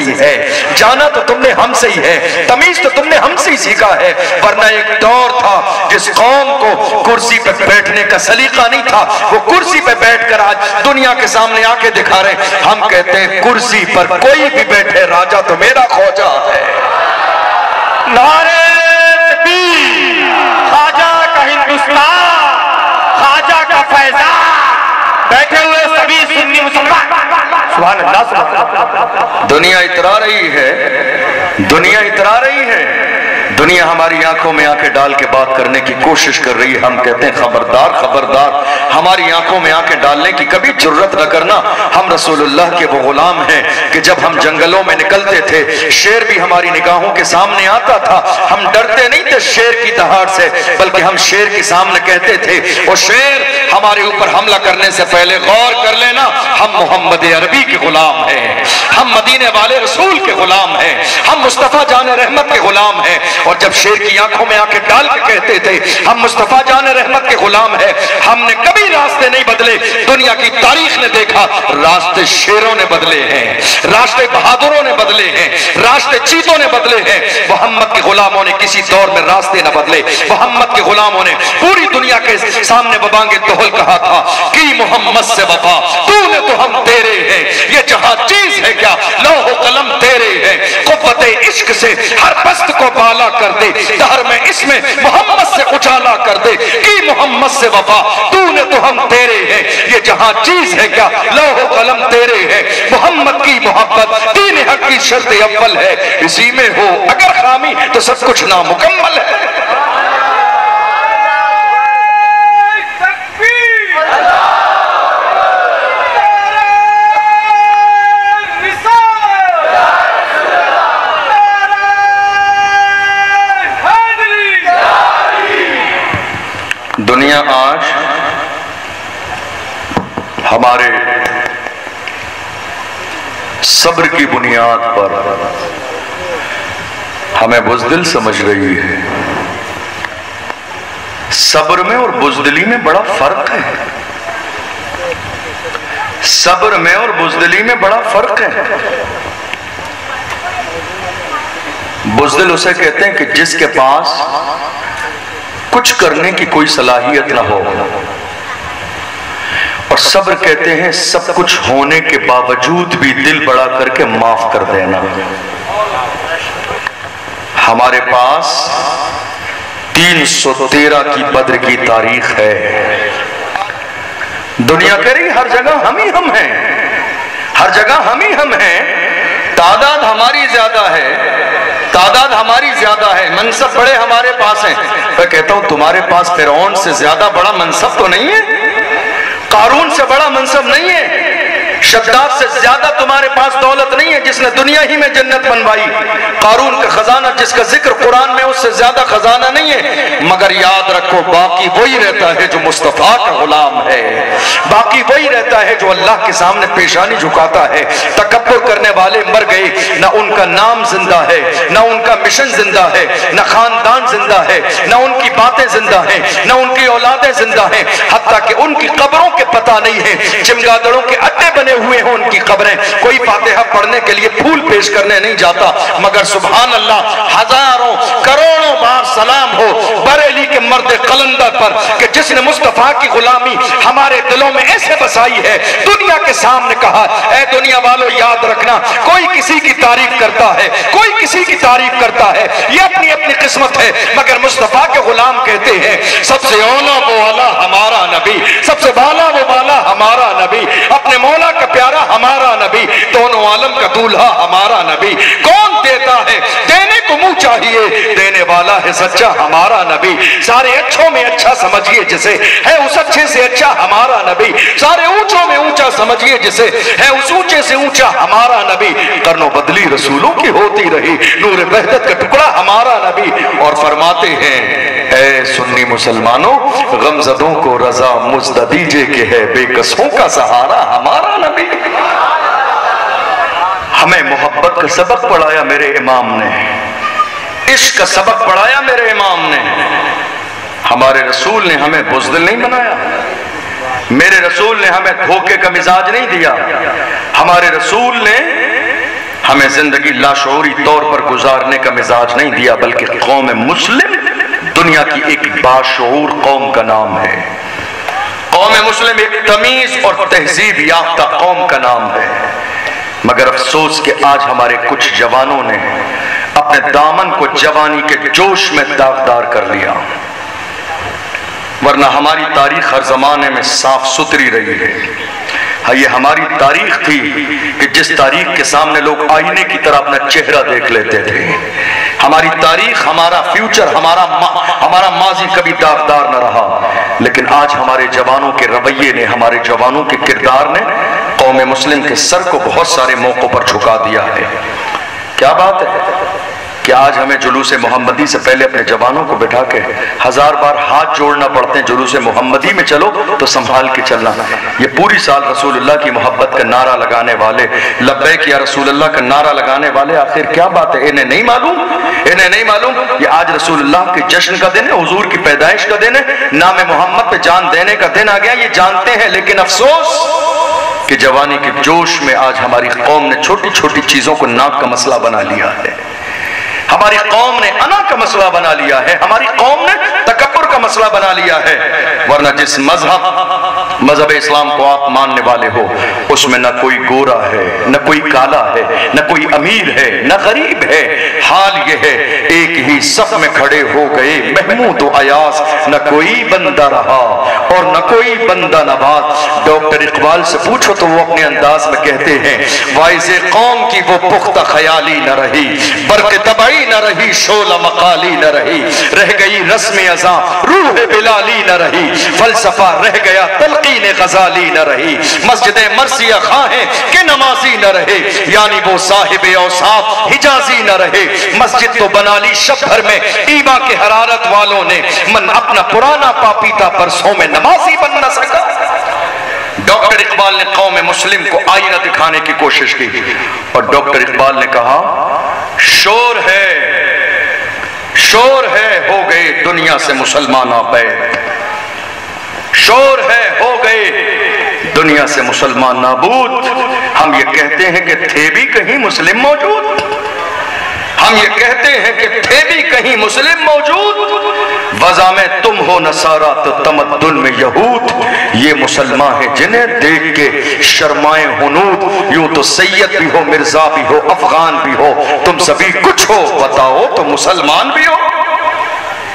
ہی ہے، جانا تو تم نے ہم سے ہی ہے، تمیز تو تم نے ہم سے ہی سیکھا ہے، ورنہ ایک دور تھا جس قوم کو کرسی پہ بیٹھنے کا سلیقہ نہیں تھا، وہ کرسی پہ بیٹھ کر آج دنیا کے سامنے آ کے دکھا رہے ہیں۔ ہم کہتے ہیں کرسی پر کوئی بھی بیٹھے، راجہ تو میرا خوجہ ہے۔ نعرہ تکبیر، خواجہ کا ہندوستان، خواجہ کا فیضان، بیٹھے ہوئے سبھی سنی مسلمان، سبحان اللہ سبحان اللہ۔ دنیا اترا رہی ہے، دنیا اترا رہی ہے، دنیا ہماری آنکھوں میں آنکھیں ڈال کے بات کرنے کی کوشش کر رہی ہے۔ ہم کہتے ہیں خبردار خبردار، ہماری آنکھوں میں آنکھیں ڈالنے کی کبھی جرت نہ کرنا۔ ہم رسول اللہ کے وہ غلام ہیں کہ جب ہم جنگلوں میں نکلتے تھے، شیر بھی ہماری نگاہوں کے سامنے آتا تھا، ہم ڈرتے نہیں تھے شیر کی دہاڑ سے، بلکہ ہم شیر کے سامنے کہتے تھے وہ شیر ہمارے اوپر حملہ کرنے سے پہلے غور کر لینا، ہم محمد عربی کے غلام ہیں، ہم مدینے والے رسول کے غلام ہیں، ہم مصطفیٰ جان رحمت کے غلام ہیں۔ اور جب شیر کی آنکھوں میں آنکھیں ڈال کے کہتے تھے ہم مصطفیٰ جان رحمت کے غلام ہیں، ہم نے کبھی راستے نہیں بدلے۔ دنیا کی تاریخ نے دیکھا راستے شیروں نے بدلے ہیں، راستے بہادروں نے بدلے ہیں، راستے چیتوں نے بدلے ہیں۔ محمد کے غلاموں نے کسی دور میں راستے نہ بدلے۔ محمد کے غلاموں نے پوری دنیا کے سامنے ببانگ دہل کہا تھا کہ محمد سے وفا تو نے تو ہم تیرے ہیں، یہ جہاں چیز ہے کیا لوح و قلم تیرے ہیں، قوت عشق سے ہر پست کو بالا کر دے، دہر میں اس میں محمد سے اجالا کر دے کہ محمد سے وفا تو نے تو ہم تیرے ہیں، یہ جہاں چیز ہے کیا لوح و قلم تیرے ہیں۔ محمد کی محبت دین حق کی شرط اول ہے، اسی میں ہو اگر خامی تو سب کچھ نامکمل ہے۔ دنیا آج ہمارے صبر کی بنیاد پر ہمیں بزدل سمجھ رہی ہے۔ صبر میں اور بزدلی میں بڑا فرق ہے، صبر میں اور بزدلی میں بڑا فرق ہے۔ بزدل اسے کہتے ہیں کہ جس کے پاس کچھ کرنے کی کوئی صلاحیت نہ ہو، اور صبر کہتے ہیں سب کچھ ہونے کے باوجود بھی دل بڑا کر کے معاف کر دینا۔ ہمارے پاس 313 کی بدر کی تاریخ ہے۔ دنیا کہہ رہی ہر جگہ ہم ہی ہم ہیں، ہر جگہ ہم ہی ہم ہیں، تعداد ہماری زیادہ ہے، تعداد ہماری زیادہ ہے، منصب بڑے ہمارے پاس ہیں۔ میں کہتا ہوں تمہارے پاس فرعون سے زیادہ بڑا منصب تو نہیں ہے، قارون سے بڑا منصب نہیں ہے، شداد سے زیادہ تمہارے پاس دولت نہیں ہے جس نے دنیا ہی میں جنت بنوائی۔ قارون کا خزانہ جس کا ذکر قرآن میں اس سے زیادہ خزانہ نہیں ہے، مگر یاد رکھو باقی وہی رہتا ہے جو مصطفیٰ کا غلام ہے، باقی وہی رہتا ہے جو اللہ کے سامنے پیشانی جھکاتا ہے۔ تکبر کرنے والے مر گئے، نہ ان کا نام زندہ ہے، نہ ان کا مشن زندہ ہے، نہ خاندان زندہ ہے، نہ ان کی باتیں زندہ ہیں، نہ ان کی اولادیں زندہ ہیں، حتیٰ کہ ان کی قبروں کے پتہ نہیں ہے، چمگادڑوں کے اڈے بنے ہوئے ہیں ان کی قبریں، کوئی فاتحہ پڑھنے کے لیے پھول پیش کرنے نہیں جاتا، مگر سبحان اللہ ہزاروں کروڑوں بار سلام ہو بریلی کے مرد قلندر پر کہ جس نے مصطفیٰ کی غلامی ہمارے دلوں میں ایسے بسائی ہے۔ دنیا کے سامنے کہا اے دنیا والو یاد رکھنا، کوئی کسی کی تعریف کرتا ہے، کوئی کسی کی تعریف کرتا ہے، یہ اپنی اپنی قسمت ہے، مگر مصطفیٰ کے غلام کہتے ہیں سب سے اولا وہ والا ہمارا نبی، سب سے بالا وہ والا ہمارا نبی، اپنے مولا کا پیارا ہمارا نبی، دونوں عالم کا دولہا ہمارا نبی۔ کون دیتا ہے؟ دینے کو منہ چاہیے، دینے والا ہے سچا ہمارا نبی۔ سارے اچھوں میں اچھا سمجھیے جسے ہے اس اچھے سے اچھا ہمارا نبی، سارے اونچوں میں اونچا سمجھیے جسے ہے اس اونچے سے اونچا ہمارا نبی۔ قرن و بدلی رسولوں کی ہوتی رہی، نور وحدت کا ٹکڑا ہمارا نبی۔ اور فرماتے ہیں اے سنی مسلمانوں غمزدوں کو رضا مزد دیجئے کہ ہے بے کسوں کا سہارا ہمارا نبی۔ ہمیں محبت کا سبق پڑھایا میرے امام نے، عشق کا سبق پڑھایا میرے امام نے۔ ہمارے رسول نے ہمیں بزدل نہیں بنایا، میرے رسول نے ہمیں دھوکے کا مزاج نہیں دیا، ہمارے رسول نے ہمیں زندگی لاشعوری طور پر گزارنے کا مزاج نہیں دیا، بلکہ قوم مسلم دنیا کی ایک باشعور قوم کا نام ہے۔ قوم مسلم ایک تمیز اور تہذیب یافتہ قوم کا نام ہے، مگر افسوس کہ آج ہمارے کچھ جوانوں نے اپنے دامن کو جوانی کے جوش میں داغدار کر لیا، ورنہ ہماری تاریخ ہر زمانے میں صاف ستھری رہی ہے۔ یہ ہماری تاریخ تھی کہ جس تاریخ کے سامنے لوگ آئینے کی طرح اپنا چہرہ دیکھ لیتے تھے۔ ہماری تاریخ، ہمارا فیوچر، ہمارا ماضی کبھی داغدار نہ رہا، لیکن آج ہمارے جوانوں کے رویے نے، ہمارے جوانوں کے کردار نے قوم مسلم کے سر کو بہت سارے موقعوں پر جھکا دیا ہے۔ کیا بات ہے کہ آج ہمیں جلوس محمدی سے پہلے اپنے جوانوں کو بٹھا کے 1000 بار ہاتھ جوڑنا پڑتے ہیں، جلوس محمدی میں چلو تو سنبھال کے چلنا۔ یہ پوری سال رسول اللہ کی محبت کا نعرہ لگانے والے، لبیک یا رسول اللہ کا نعرہ لگانے والے، آخر کیا بات ہے؟ انہیں نہیں معلوم یہ آج رسول اللہ کے جشن کا دن ہے، حضور کی پیدائش کا دن ہے، نام محمد پہ جان دینے کا دن آ گیا۔ یہ جانتے ہیں، لیکن افسوس کہ جوانی کے جوش میں آج ہماری قوم نے چھوٹی چھوٹی چیزوں کو ناک کا مسئلہ بنا لیا ہے۔ ہماری قوم نے انا کا مسئلہ بنا لیا ہے، ہماری قوم نے تکبر کا مسئلہ بنا لیا ہے، ورنہ جس مذہب اسلام کو آپ ماننے والے ہو، اس میں نہ کوئی گورا ہے، نہ کوئی کالا ہے، نہ کوئی امیر ہے، نہ غریب ہے۔ حال یہ ہے ایک ہی صف میں کھڑے ہو گئے محمود و ایاز، نہ کوئی بندہ رہا اور نہ کوئی بندہ نواز۔ ڈاکٹر اقبال سے پوچھو تو وہ اپنے انداز میں کہتے ہیں، وائز قوم کی وہ پختہ خیالی نہ رہی، برق طبعی نہ رہی، شعلہ مقالی نہ رہی، رہ گئی رسم ازاں روح بلالی نہ رہی، فلسفہ رہ گیا تلقین غزالی نہ رہی، مسجد مرثیہ خواہیں کہ نمازی نہ رہے، یعنی وہ صاحب اوصاف حجازی نہ رہے۔ مسجد تو بنا لی شب بھر میں ایما کے حرارت والوں نے، من اپنا پرانا پاپیتا برسوں میں نمازی بن نہ سکا۔ ڈاکٹر اقبال نے قوم مسلم کو آئینہ دکھانے کی کوشش کی، اور ڈاکٹر اقبال نے کہا، شور ہے ہو گئے دنیا سے مسلمان آبید، شور ہے ہو گئے دنیا سے مسلمان نابود۔ ہم یہ کہتے ہیں کہ تھے بھی کہیں مسلم موجود، ہم یہ کہتے ہیں کہ تھے بھی کہیں مسلم موجود، وضع میں تم ہو نصارہ تو تمدن میں یہود، یہ مسلمان ہیں جنہیں دیکھ کے شرمائے ہنود، یوں تو سید بھی ہو، مرزا بھی ہو، افغان بھی ہو، تم سبھی کچھ ہو، بتاؤ تو مسلمان بھی ہو۔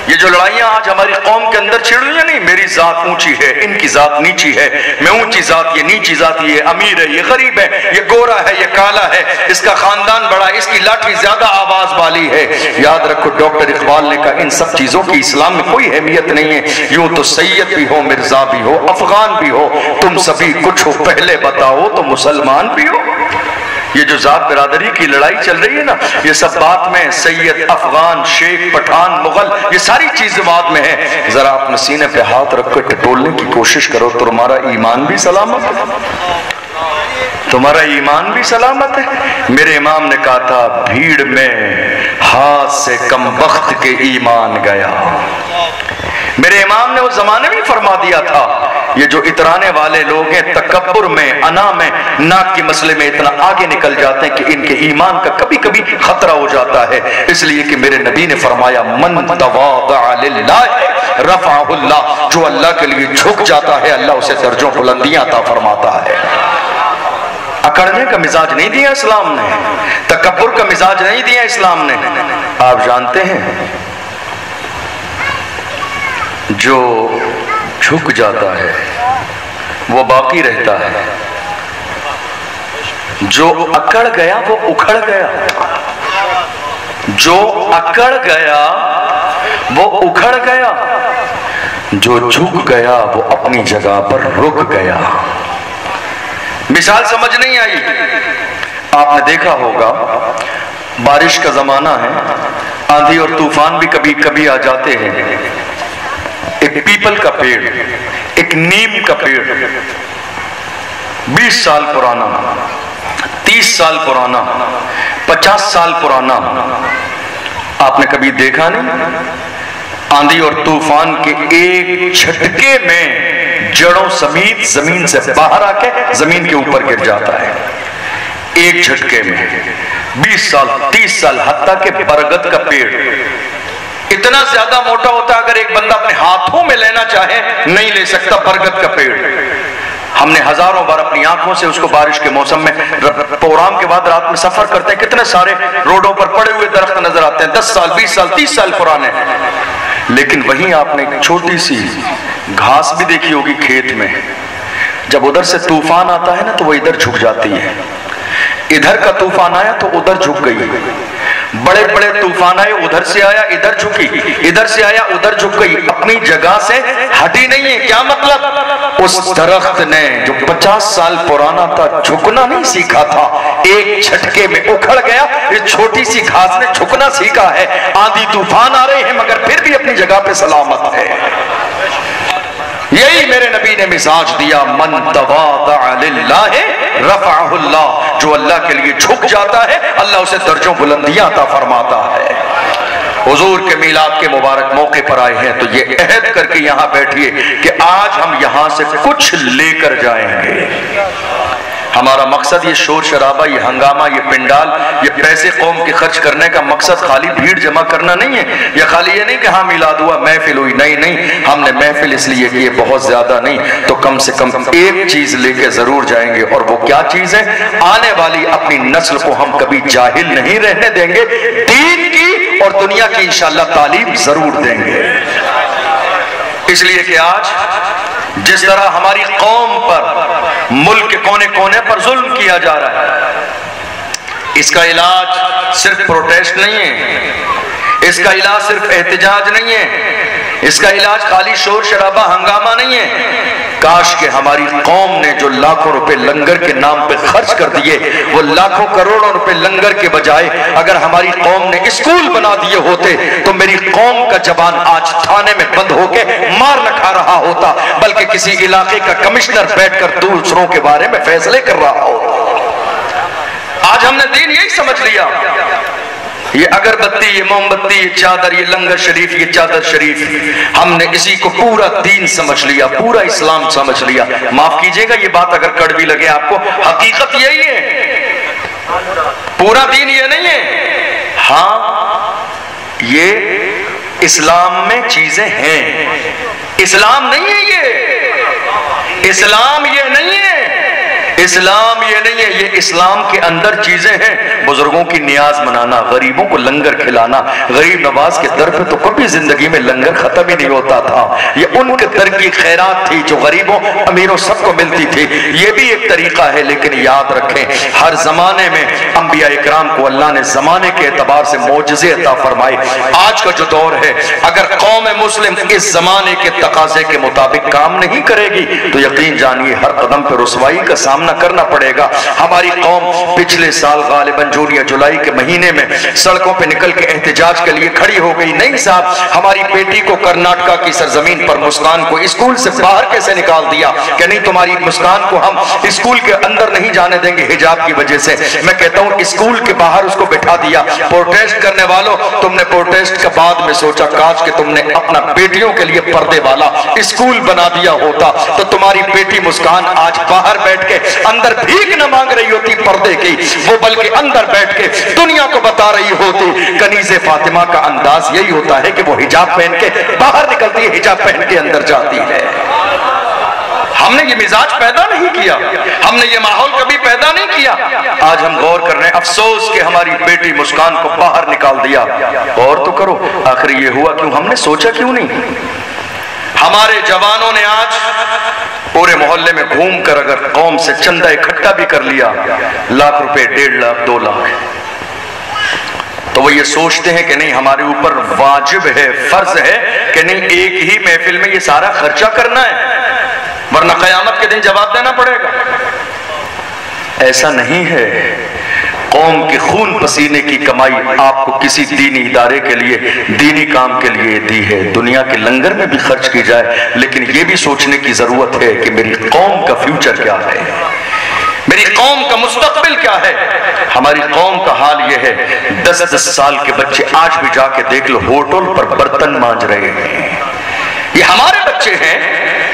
یہ جو لڑائیاں آج ہماری قوم کے اندر چھڑ رہی ہیں، نہیں میری ذات اونچی ہے، ان کی ذات نیچی ہے، میں اونچی ذات، یہ نیچی ذات، یہ امیر ہے، یہ غریب ہے، یہ گورا ہے، یہ کالا ہے، اس کا خاندان بڑا، اس کی لاٹھی زیادہ آواز والی ہے۔ یاد رکھو ڈاکٹر اقبال نے کہا ان سب چیزوں کی اسلام میں کوئی اہمیت نہیں ہے، یوں تو سید بھی ہو، مرزا بھی ہو، افغان بھی ہو، تم سبھی کچھ ہو، پہلے بتاؤ تو مسلمان بھی ہو۔ یہ جو ذات برادری کی لڑائی چل رہی ہے نا، یہ سب بات میں سید، افغان، شیخ، پٹھان، مغل، یہ ساری چیزیں بات میں ہیں۔ ذرا اپنے سینے پہ ہاتھ رکھ کر ٹٹولنے کی کوشش کرو، تمہارا ایمان بھی سلامت ہے، تمہارا ایمان بھی سلامت ہے۔ میرے امام نے کہا تھا، بھیڑ میں ہاتھ سے کم وقت کے ایمان گیا۔ میرے امام نے اس زمانے میں فرما دیا تھا، یہ جو اترانے والے لوگ ہیں تکبر میں، انا میں، ناک کے مسئلے میں اتنا آگے نکل جاتے ہیں کہ ان کے ایمان کا کبھی کبھی خطرہ ہو جاتا ہے، اس لیے کہ میرے نبی نے فرمایا، من تواضع للہ رفعہ اللہ، جو اللہ کے لیے جھک جاتا ہے اللہ اسے درجوں بلندیاں عطا فرماتا ہے۔ اکڑنے کا مزاج نہیں دیا اسلام نے، تکبر کا مزاج نہیں دیا اسلام نے۔ آپ جانتے ہیں جو جھک جاتا ہے وہ باقی رہتا ہے، جو اکڑ گیا وہ اکھڑ گیا، جو اکڑ گیا وہ اکھڑ گیا، جو جھک گیا وہ اپنی جگہ پر رک گیا۔ مثال سمجھ نہیں آئی؟ آپ نے دیکھا ہوگا بارش کا زمانہ ہے، آندھی اور طوفان بھی کبھی کبھی آ جاتے ہیں۔ ایک پیپل کا پیڑ، ایک نیم کا پیڑ، 20 سال پرانا، 30 سال پرانا، 50 سال پرانا، آپ نے کبھی دیکھا نہیں؟ آندھی اور طوفان کے ایک جھٹکے میں جڑوں سمیت زمین سے باہر آ کے زمین کے اوپر گر جاتا ہے۔ ایک جھٹکے میں 20 سال 30 سال، حتیٰ کہ برگد کا پیڑ اتنا زیادہ موٹا ہوتا ہے اگر ایک بندہ اپنے ہاتھوں میں لینا چاہے نہیں لے سکتا برگد کا پیڑ۔ ہم نے ہزاروں بار اپنی آنکھوں سے اس کو بارش کے موسم میں پروگرام کے بعد رات میں سفر کرتے ہیں، کتنے سارے روڈوں پر پڑے ہوئے درخت نظر آتے ہیں 10 سال 20 سال 30 سال پرانے، لیکن وہیں آپ نے ایک چھوٹی سی گھاس بھی دیکھی ہوگی کھیت میں، جب ادھر سے طوفان آتا ہے نا تو وہ ادھر جھک جاتی ہے، ادھر کا طوفان آیا تو ادھر جھک گئی، بڑے بڑے طوفان آئے ادھر سے آیا ادھر جھکی، ادھر سے آیا ادھر جھک گئی، اپنی جگہ سے ہٹی نہیں ہے۔ کیا مطلب؟ اس درخت نے جو 50 سال پرانا تھا جھکنا نہیں سیکھا تھا، ایک جھٹکے میں اکھڑ گیا۔ اس چھوٹی سی گھاس نے جھکنا سیکھا ہے، آندھی طوفان آ رہے ہیں مگر پھر بھی اپنی جگہ پہ سلامت ہے۔ یہی میرے نبی نے مزاج دیا، من تواضع للہ رفعہ اللہ، جو اللہ کے لیے جھک جاتا ہے اللہ اسے درجوں بلندیاں عطا فرماتا ہے۔ حضور کے میلاد کے مبارک موقع پر آئے ہیں تو یہ عہد کر کے یہاں بیٹھیے کہ آج ہم یہاں سے کچھ لے کر جائیں گے۔ ہمارا مقصد یہ شور شرابہ، یہ ہنگامہ، یہ پنڈال، یہ پیسے قوم کے خرچ کرنے کا مقصد خالی بھیڑ جمع کرنا نہیں ہے، یا خالی یہ نہیں کہ ہاں میلاد ہوا محفل ہوئی، نہیں، ہم نے محفل اس لیے کہ یہ بہت زیادہ نہیں تو کم سے کم ایک چیز لے کے ضرور جائیں گے، اور وہ کیا چیز ہے؟ آنے والی اپنی نسل کو ہم کبھی جاہل نہیں رہنے دیں گے، دین کی اور دنیا کی انشاءاللہ تعلیم ضرور دیں گے۔ اس لیے کہ آج جس طرح ہماری قوم پر ملک کے کونے کونے پر ظلم کیا جا رہا ہے، اس کا علاج صرف پروٹیسٹ نہیں ہے، اس کا علاج صرف احتجاج نہیں ہے، اس کا علاج خالی شور شرابہ ہنگامہ نہیں ہے۔ کاش کہ ہماری قوم نے جو لاکھوں روپے لنگر کے نام پہ خرچ کر دیے، وہ لاکھوں کروڑوں روپے لنگر کے بجائے اگر ہماری قوم نے اسکول بنا دیے ہوتے تو میری قوم کا جوان آج تھانے میں بند ہو کے مار نہ کھا رہا ہوتا، بلکہ کسی علاقے کا کمشنر بیٹھ کر دوسروں کے بارے میں فیصلے کر رہا ہوتا۔ آج ہم نے دین یہی سمجھ لیا، یہ اگربتی، یہ موم بتی، یہ چادر، یہ لنگر شریف، یہ چادر شریف، ہم نے اسی کو پورا دین سمجھ لیا، پورا اسلام سمجھ لیا۔ معاف کیجئے گا یہ بات اگر کڑوی لگے آپ کو، حقیقت یہی ہے، پورا دین یہ نہیں ہے۔ ہاں یہ اسلام میں چیزیں ہیں، اسلام نہیں ہے یہ، اسلام یہ نہیں ہے، اسلام یہ نہیں ہے، یہ اسلام کے اندر چیزیں ہیں۔ بزرگوں کی نیاز منانا، غریبوں کو لنگر کھلانا، غریب نواز کے در پہ تو کبھی زندگی میں لنگر ختم ہی نہیں ہوتا تھا، یہ ان کے در کی خیرات تھی جو غریبوں امیروں سب کو ملتی تھی، یہ بھی ایک طریقہ ہے۔ لیکن یاد رکھیں ہر زمانے میں انبیاء اکرام کو اللہ نے زمانے کے اعتبار سے معجزے عطا فرمائے۔ آج کا جو دور ہے اگر قوم مسلم اس زمانے کے تقاضے کے مطابق کام نہیں کرے گی تو یقین جانیے ہر قدم پہ رسوائی کا سامنا کرنا پڑے گا۔ ہماری قوم پچھلے سال غالباً جون یا جولائی کے مہینے میں سڑکوں پہ نکل کے احتجاج کے لیے کھڑی ہو گئی۔ نہیں صاحب، ہماری بیٹی کو کرناٹکا کی سرزمین پر مسکان کو اسکول سے باہر کیسے نکال دیا کہ نہیں تمہاری مسکان کو ہم اسکول کے اندر نہیں جانے دیں گے حجاب کی وجہ سے۔ میں کہتا ہوں اسکول کے باہر اس کو بٹھا دیا۔ پروٹیسٹ کرنے والوں، تم نے پروٹیسٹ کے بعد میں سوچا کاش کہ تم نے اپنا بیٹیوں کے لیے پردے والا اسکول بنا دیا ہوتا تو تمہاری بیٹی مسکان آج باہر بیٹھ کے اندر بھیک نہ مانگ رہی ہوتی پردے کی، وہ بلکہ اندر بیٹھ کے دنیا کو بتا رہی ہوتی۔ کنیز فاطمہ کا انداز یہی ہوتا ہے کہ وہ حجاب پہن کے باہر نکلتی ہے، حجاب پہن کے اندر جاتی ہے۔ ہم نے یہ مزاج پیدا نہیں کیا، ہم نے یہ ماحول کبھی پیدا نہیں کیا۔ آج ہم غور کر رہے ہیں، افسوس کہ ہماری بیٹی مسکان کو باہر نکال دیا۔ غور تو کرو آخر یہ ہوا کیوں، ہم نے سوچا کیوں نہیں؟ ہمارے جوانوں نے آج پورے محلے میں گھوم کر اگر قوم سے چندہ اکٹھا بھی کر لیا، لاکھ روپے، 1.5 لاکھ، 2 لاکھ، تو وہ یہ سوچتے ہیں کہ نہیں ہمارے اوپر واجب ہے، فرض ہے کہ نہیں ایک ہی محفل میں یہ سارا خرچہ کرنا ہے، ورنہ قیامت کے دن جواب دینا پڑے گا۔ ایسا نہیں ہے، قوم کے خون پسینے کی کمائی آپ کو کسی دینی ادارے کے لیے، دینی کام کے لیے دی ہے۔ دنیا کے لنگر میں بھی خرچ کی جائے، لیکن یہ بھی سوچنے کی ضرورت ہے کہ میری قوم کا فیوچر کیا ہے، میری قوم کا مستقبل کیا ہے۔ ہماری قوم کا حال یہ ہے، 10 سال کے بچے آج بھی جا کے دیکھ لو ہوٹل پر برتن مانج رہے ہیں، یہ ہمارے بچے ہیں۔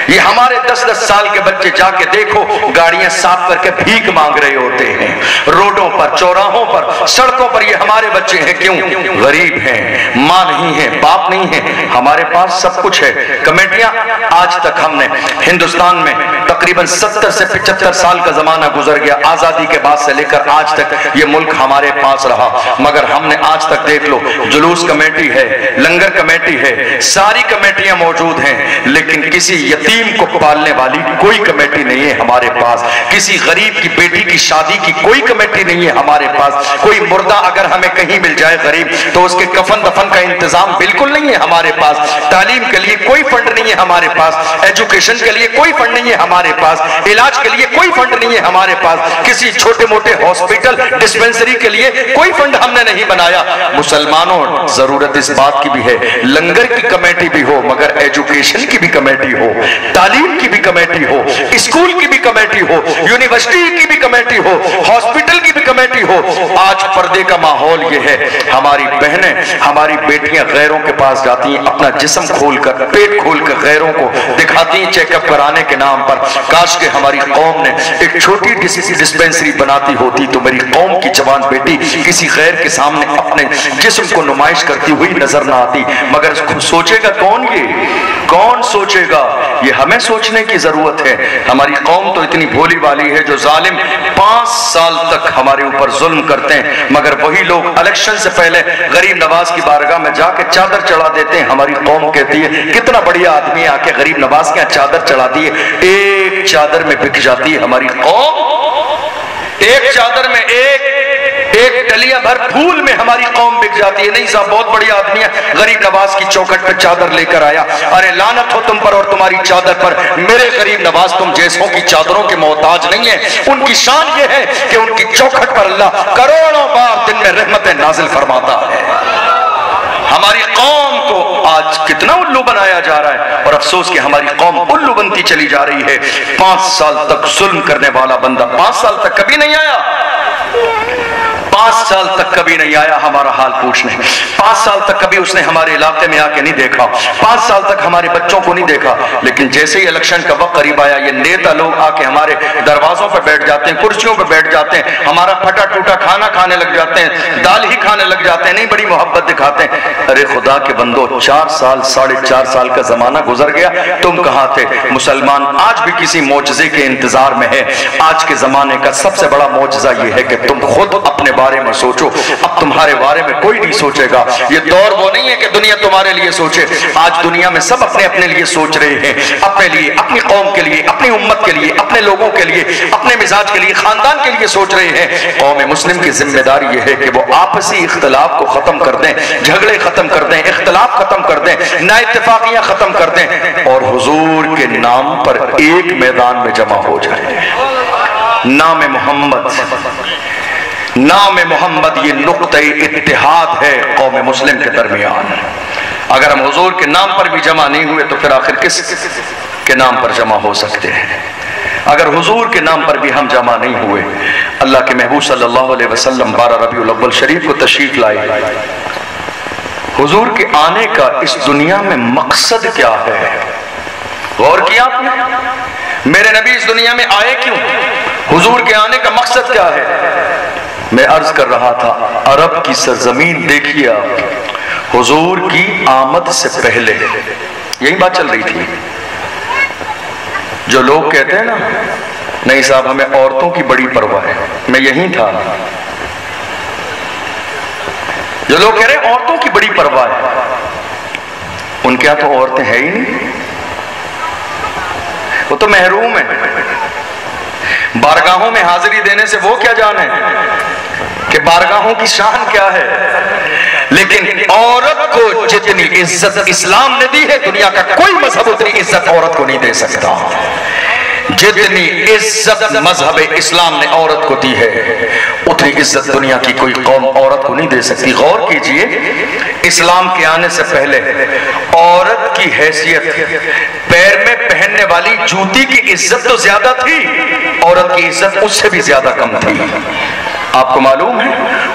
یہ ہمارے 10-10 سال کے بچے جا کے دیکھو گاڑیاں صاف کر کے بھیک مانگ رہے ہوتے ہیں روڈوں پر, چوراہوں پر, سڑکوں پر. یہ ہمارے بچے ہیں. کیوں؟ غریب ہیں, ماں نہیں ہے, باپ نہیں ہے. ہمارے پاس سب کچھ ہے. کمیٹیاں آج تک ہم نے ہندوستان میں تقریباً 70 سے 75 سال کا زمانہ گزر گیا, آزادی کے بعد سے لے کر آج تک یہ ملک ہمارے پاس رہا, مگر ہم نے آج تک دیکھ لو جلوس کمیٹی ہے, لنگر کمیٹی ہے, ساری کمیٹیاں موجود ہیں, لیکن کسی یتیم کو پالنے والی کوئی کمیٹی نہیں ہے ہمارے پاس. کسی غریب کی بیٹی کی شادی کی کوئی کمیٹی نہیں ہے ہمارے پاس. کوئی مردہ اگر ہمیں کہیں مل جائے غریب تو اس کے کفن دفن کا انتظام بالکل نہیں ہے ہمارے پاس. تعلیم کے لیے کوئی فنڈ نہیں ہے ہمارے پاس, ایجوکیشن کے لیے کوئی فنڈ نہیں ہے ہمارے پاس, علاج کے لیے کوئی فنڈ نہیں ہے ہمارے پاس, کسی چھوٹے موٹے ہاسپٹل ڈسپنسری کے لیے کوئی فنڈ ہم نے نہیں بنایا. مسلمانوں ضرورت اس بات کی بھی ہے لنگر کی کمیٹی بھی ہو, مگر ایجوکیشن کی بھی کمیٹی ہو, تعلیم کی بھی کمیٹی ہو, اسکول کی بھی کمیٹی ہو, یونیورسٹی کی بھی کمیٹی ہو, ہاسپٹل کی بھی کمیٹی ہو. آج پردے کا ماحول یہ ہے, ہماری بہنیں ہماری بیٹیاں غیروں کے پاس جاتی ہیں, اپنا جسم کھول کر پیٹ کھول کر غیروں کو دکھاتی ہیں چیک اپ کرانے کے نام پر. کاش کہ ہماری قوم نے ایک چھوٹی ڈسپنسری بناتی ہوتی تو میری قوم کی جوان بیٹی کسی غیر کے سامنے اپنے جسم کو نمائش کرتی ہوئی نظر نہ آتی. مگر سوچے گا کون؟ یہ کون سوچے گا؟ یہ ہمیں سوچنے کی ضرورت ہے. ہماری قوم تو اتنی بھولی والی ہے جو ظالم 5 سال تک ہمارے اوپر ظلم کرتے ہیں, مگر وہی لوگ الیکشن سے پہلے غریب نواز کی بارگاہ میں جا کے چادر چڑھا دیتے ہیں. ہماری قوم کہتی ہے کتنا بڑھیا آدمی آ کے غریب نواز کے یہاں چادر چڑھا دی ہے. ایک چادر میں بک جاتی ہے ہماری قوم, ایک چادر میں ایک ڈلیا بھر پھول میں ہماری قوم بک جاتی ہے. نہیں صاحب بہت بڑی آدمی ہے, غریب نواز کی چوکھٹ پہ چادر لے کر آیا. ارے لعنت ہو تم پر اور تمہاری چادر پر. میرے غریب نواز تم جیسوں کی چادروں کے محتاج نہیں ہیں. ان کی شان یہ ہے کہ ان کی چوکھٹ پر اللہ کروڑوں بار دن میں رحمتیں نازل فرماتا ہے. ہماری قوم کو آج کتنا الو بنایا جا رہا ہے, اور افسوس کہ ہماری قوم الو بنتی چلی جا رہی ہے. 5 سال تک ظلم کرنے والا بندہ 5 سال تک کبھی نہیں آیا, 5 سال تک کبھی نہیں آیا ہمارا حال پوچھنے. 5 سال تک کبھی اس نے ہمارے علاقے میں آ کے نہیں دیکھا, 5 سال تک ہمارے بچوں کو نہیں دیکھا. لیکن جیسے ہی الیکشن کا وقت قریب آیا, یہ نیتا لوگ آ کے ہمارے دروازوں پہ بیٹھ جاتے ہیں, کرسیوں پہ بیٹھ جاتے ہیں, ہمارا پھٹا ٹوٹا کھانا کھانے لگ جاتے ہیں, دال ہی کھانے لگ جاتے ہیں, نہیں بڑی محبت دکھاتے ہیں. ارے خدا کے بندو, 4 سال 4.5 سال کا زمانہ گزر گیا, تم کہاں تھے؟ مسلمان آج بھی کسی معجزے کے انتظار میں ہے. آج کے زمانے کا سب سے بڑا معجزہ یہ ہے کہ تم خود اپنے بارے میں سوچو, اب تمہارے بارے میں کوئی نہیں سوچے گا. یہ دور وہ نہیں ہے کہ دنیا تمہارے لیے سوچے. آج دنیا میں سب اپنے اپنے لیے سوچ رہے ہیں, اپنے لیے, اپنی قوم کے لیے, اپنی امت کے لیے, اپنے لوگوں کے لیے, اپنے مزاج کے لیے, خاندان کے لیے سوچ رہے ہیں. قوم مسلم کی ذمہ داری یہ ہے کہ وہ آپسی اختلاف کو ختم کر دیں, جھگڑے ختم کر دیں, اختلاف ختم کر دیں, نا اتفاقیاں ختم کر دیں, اور حضور کے نام پر ایک میدان میں جمع ہو جائیں. نام محمد یہ نقطہ اتحاد ہے قوم مسلم کے درمیان. اگر ہم حضور کے نام پر بھی جمع نہیں ہوئے تو پھر آخر کس کے نام پر جمع ہو سکتے ہیں؟ اگر حضور کے نام پر بھی ہم جمع نہیں ہوئے. اللہ کے محبوب صلی اللہ علیہ وسلم 12 ربیع الاول شریف کو تشریف لائے. حضور کے آنے کا اس دنیا میں مقصد کیا ہے؟ غور کیا آپ نے؟ میرے نبی اس دنیا میں آئے کیوں؟ حضور کے آنے کا مقصد کیا ہے؟ میں عرض کر رہا تھا, عرب کی سرزمین دیکھیے آپ, حضور کی آمد سے پہلے یہی بات چل رہی تھی. جو لوگ کہتے ہیں نا نہیں صاحب ہمیں عورتوں کی بڑی پرواہ ہے, میں یہی تھا. جو لوگ کہہ رہے ہیں عورتوں کی بڑی پرواہ ہے, ان کے یہاں تو عورتیں ہیں ہی نہیں, وہ تو محروم ہیں. بارگاہوں میں حاضری دینے سے وہ کیا جانے کہ بارگاہوں کی شان کیا ہے. لیکن عورت کو جتنی عزت اسلام نے دی ہے, دنیا کا کوئی مذہب اتنی عزت عورت کو نہیں دے سکتا. جتنی عزت مذہب اسلام نے عورت کو دی ہے اتنی عزت دنیا کی کوئی قوم عورت کو نہیں دے سکتی. غور کیجئے, اسلام کے آنے سے پہلے عورت کی حیثیت پیر میں پہننے والی جوتی کی عزت تو زیادہ تھی, عورت کی عزت اس سے بھی زیادہ کم تھی. آپ کو معلوم ہے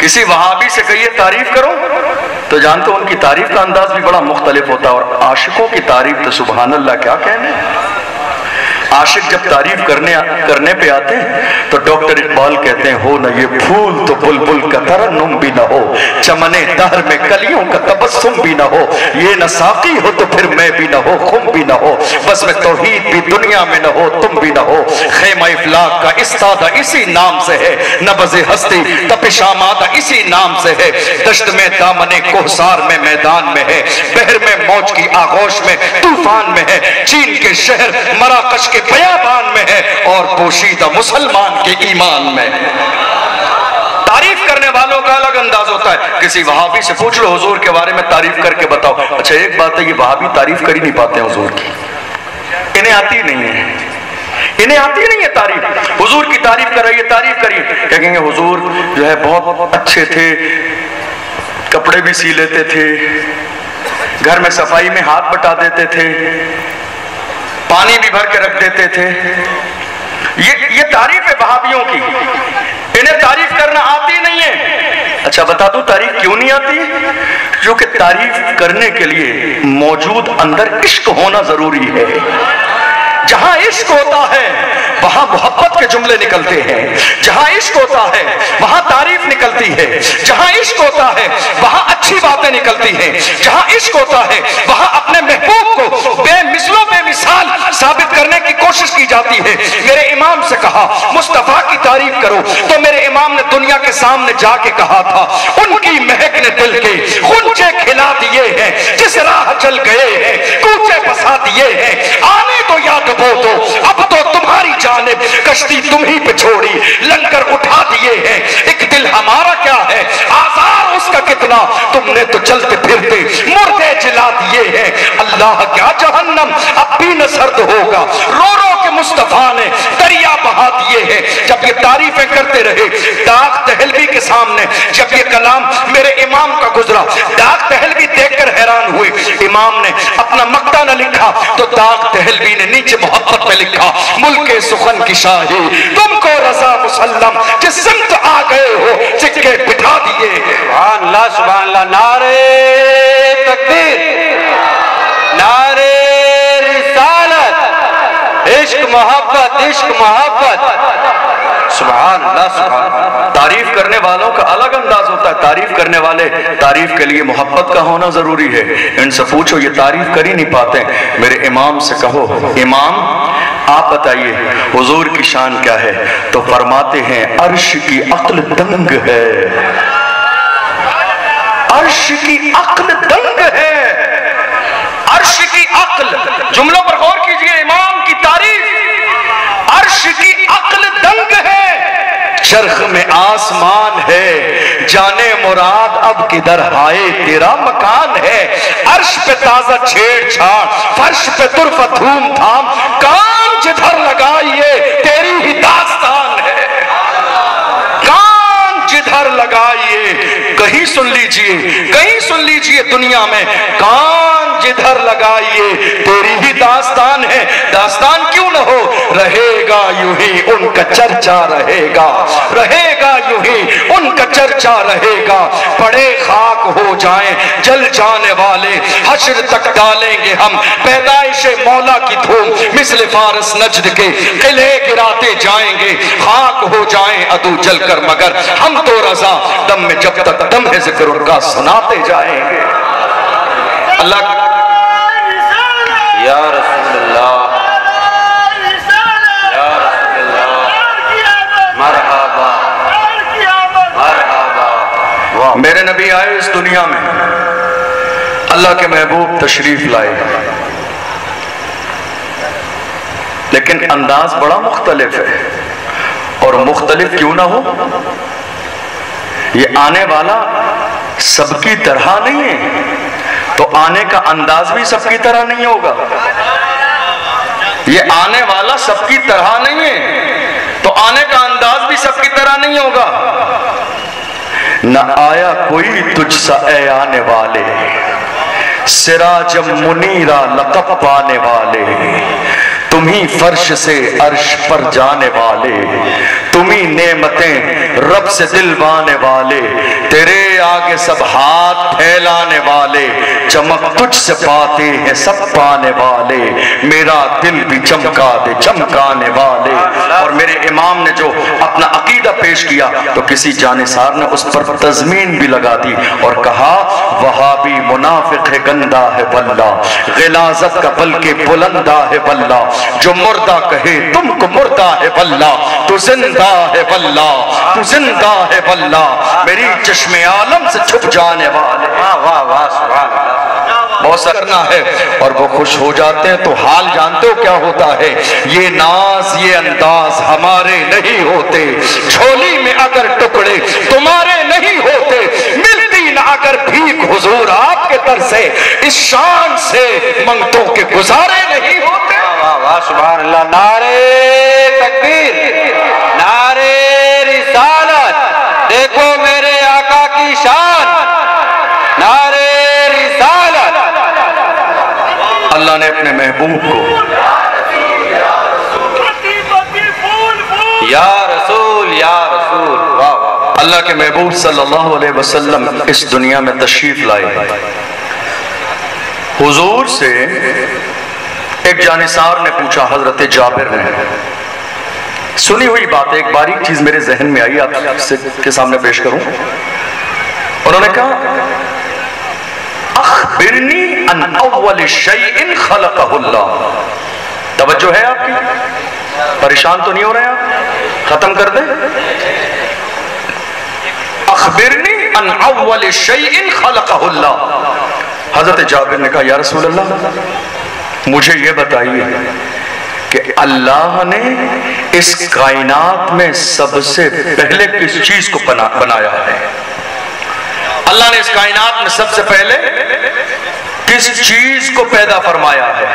کسی وہابی سے کہیے تعریف کرو تو جانتے ہو ان کی تعریف کا انداز بھی بڑا مختلف ہوتا ہے، اور عاشقوں کی تعریف تو سبحان اللہ کیا کہنے۔ عاشق جب تعریف کرنے پہ آتے ہیں تو ڈاکٹر اقبال کہتے ہیں ہو نہ یہ پھول تو بلبل کا ترنم بھی نہ ہو، چمنے دہر میں کلیوں کا تبسم بھی نہ ہو، یہ نہ ساقی ہو تو پھر میں بھی نہ ہو، خم بھی نہ ہو، بس میں توحید بھی دنیا میں نہ ہو، تم بھی نہ ہو، خیمہ افلاق کا استادہ اسی نام سے ہے، نبض ہستی تپش آمادہ اسی نام سے ہے، دشت میں دامن کوہسار میں میدان میں ہے، بحر میں موج کی آغوش میں طوفان میں ہے، چین کے شہر مراکش کے بیابان میں ہے، اور پوشیدہ مسلمان کے ایمان میں۔ تعریف کرنے والوں کا الگ انداز ہوتا ہے۔ کسی وہابی سے پوچھ لو حضور کے بارے میں تعریف کر کے بتاؤ، اچھا ایک بات ہے یہ وہابی تعریف کر ہی نہیں پاتے ہیں حضور کی، انہیں آتی نہیں ہے، انہیں آتی نہیں ہے تعریف۔ حضور کی تعریف کرائیے، تعریف کریے، کہیں گے حضور جو ہے بہت اچھے تھے، کپڑے بھی سی لیتے تھے، گھر میں صفائی میں ہاتھ بٹا دیتے تھے، پانی بھی بھر کے رکھ دیتے تھے۔ یہ تعریف ہے وہابیوں کی، انہیں تعریف کرنا آتی نہیں ہے۔ اچھا بتا دوں تعریف کیوں نہیں آتی؟ کیونکہ تعریف کرنے کے لیے موجود اندر عشق ہونا ضروری ہے۔ جہاں عشق ہوتا ہے وہاں محبت کے جملے نکلتے ہیں، جہاں عشق ہوتا ہے وہاں تعریف نکلتی ہے، جہاں عشق ہوتا ہے وہاں اچھی باتیں نکلتی ہیں، جہاں عشق ہوتا ہے وہاں اپنے محبوب کو بے مثل و بے مثال ثابت کرنے کی کوشش کی جاتی ہے۔ میرے امام سے کہا مصطفیٰ کی تعریف کرو تو میرے امام نے دنیا کے سامنے جا کے کہا تھا ان کی مہک نے دل کے غنچے کھلا دیے ہیں، جس راہ چل گئے ہیں کوچے بسا دیے ہیں، آنے تو یاد بو دو اب تو تمہاری جانب کشتی تم ہی پہ چھوڑی لنگر اٹھا دیے ہیں، ایک دل ہمارا کیا ہے آزار اس کا کتنا، تم نے تو چلتے پھرتے مردے جلا دیے ہیں، اللہ کیا جہنم اب بھی نہ سرد ہوگا، رو رو کے مصطفیٰ نے دریا بہا دیے ہیں۔ جب یہ تعریفیں کرتے رہے داغ دہلوی کے سامنے جب یہ کلام میرے امام کا گزرا، داغ دہلوی دیکھ کر حیران ہوئے، امام نے اپنا مقطع نہ لکھا تو داغ دہلوی نے نیچے محبت میں لکھا ملک سخن کی شاہی تم کو رضا مسلم، جس سمت آ گئے ہو سکے بٹھا دیے ہیں۔ سبحان اللہ سبحان اللہ، نعرہ تکبیر، نعرہ رسالت، عشق محبت عشق محبت، سبحان اللہ سبحان اللہ۔ تعریف کرنے والوں کا الگ انداز ہوتا ہے، تعریف کرنے والے تعریف کے لیے محبت کا ہونا ضروری ہے۔ ان سے پوچھو یہ تعریف کر ہی نہیں پاتے، میرے امام سے کہو امام آپ بتائیے حضور کی شان کیا ہے، تو فرماتے ہیں عرش کی عقل دنگ ہے، عرش کی عقل دنگ ہے، عرش کی عقل، جملوں پر غور کیجئے، امام کی تعریف، عرش کی عقل دنگ ہے، چرخ میں آسمان ہے، جانے مراد اب کدھر آئے تیرا مکان ہے، عرش پہ تازہ چھیڑ چھاڑ، فرش پہ طرف دھوم دھام، کان جدھر لگائیے تیری ہی داستان ہے، کان جدھر لگائیے، کہیں سن لیجئے دنیا میں، کان جدھر لگائیے تیری ہی داستان ہے، داستان کیوں نہ ہو، رہے گا یوں ہی ان کا چرچا رہے گا، رہے گا یوں ہی ان کا چرچا رہے گا، پڑے خاک ہو جائیں جل جانے والے، حشر تک ڈالیں گے ہم پیدائش مولا کی دھوم، مثل فارس نجد کے قلعے گراتے جائیں گے، خاک ہو جائیں عدو جل کر مگر ہم تو رضا، دم میں جب تک دم ہے ذکر ان کا سناتے جائیں گے۔ اللہ یا رسول اللہ، یا رسول اللہ، مرحبا مرحبا۔ میرے نبی آئے اس دنیا میں، اللہ کے محبوب تشریف لائے، لیکن انداز بڑا مختلف ہے، اور مختلف کیوں نہ ہو، یہ آنے والا سب کی طرح نہیں ہے تو آنے کا انداز بھی سب کی طرح نہیں ہوگا، یہ آنے والا سب کی طرح نہیں ہے تو آنے کا انداز بھی سب کی طرح نہیں ہوگا۔ نہ آیا کوئی تجھ سا اے آنے والے، سراج منیرہ لقب پانے والے، تم ہی فرش سے عرش پر جانے والے، تم ہی نعمتیں رب سے دلوانے والے، تیرے آگے سب ہاتھ پھیلانے والے، چمک تجھ سے پاتے ہیں سب پانے والے، میرا دل بھی چمکا دے چمکانے والے۔ اور میرے امام نے جو اپنا عقیدہ پیش کیا تو کسی جانثار نے اس پر تضمین بھی لگا دی اور کہا وہابی منافق ہے گندا ہے واللہ، غلاظت کا بلکہ بلندہ ہے واللہ، جو مردہ کہے تم کو مردہ ہے واللہ، تو زندہ ہے واللہ، تو زندہ ہے واللہ، میری چشم عالم سے چھپ جانے والے۔ واہ واہ سبحان اللہ۔ بہت کرنا ہے اور وہ خوش ہو جاتے ہیں تو حال جانتے ہو کیا ہوتا ہے؟ یہ ناز یہ انداز ہمارے نہیں ہوتے، جھولی میں اگر ٹکڑے تمہارے نہیں ہوتے، ملتی نہ اگر بھیک حضور آپ کے در سے، اس شان سے منگتوں کے گزارے نہیں ہوتے۔ واہ واہ سبحان اللہ۔ نعرہ تکبیر، نعرہ رسالت، دیکھو میرے آقا کی شان، نعرہ رسالت۔ اللہ نے اپنے محبوب کو یا رسول یا رسول، واہ واہ، اللہ کے محبوب صلی اللہ علیہ وسلم اس دنیا میں تشریف لائے۔ حضور سے ایک جانثار نے پوچھا، حضرت جابر نے، سنی ہوئی بات، ایک باریک چیز میرے ذہن میں آئی، آپ کے سامنے پیش کروں۔ انہوں نے کہا اخبرنی ان اول شیء خلقہ اللہ۔ توجہ ہے آپ کی؟ پریشان تو نہیں ہو رہے آپ؟ ختم کر دیں۔ اخبرنی ان اول شیء خلقہ اللہ۔ حضرت جابر نے کہا یا رسول اللہ مجھے یہ بتائیے کہ اللہ نے اس کائنات میں سب سے پہلے کس چیز کو بنایا ہے؟ اللہ نے اس کائنات میں سب سے پہلے کس چیز کو پیدا فرمایا ہے؟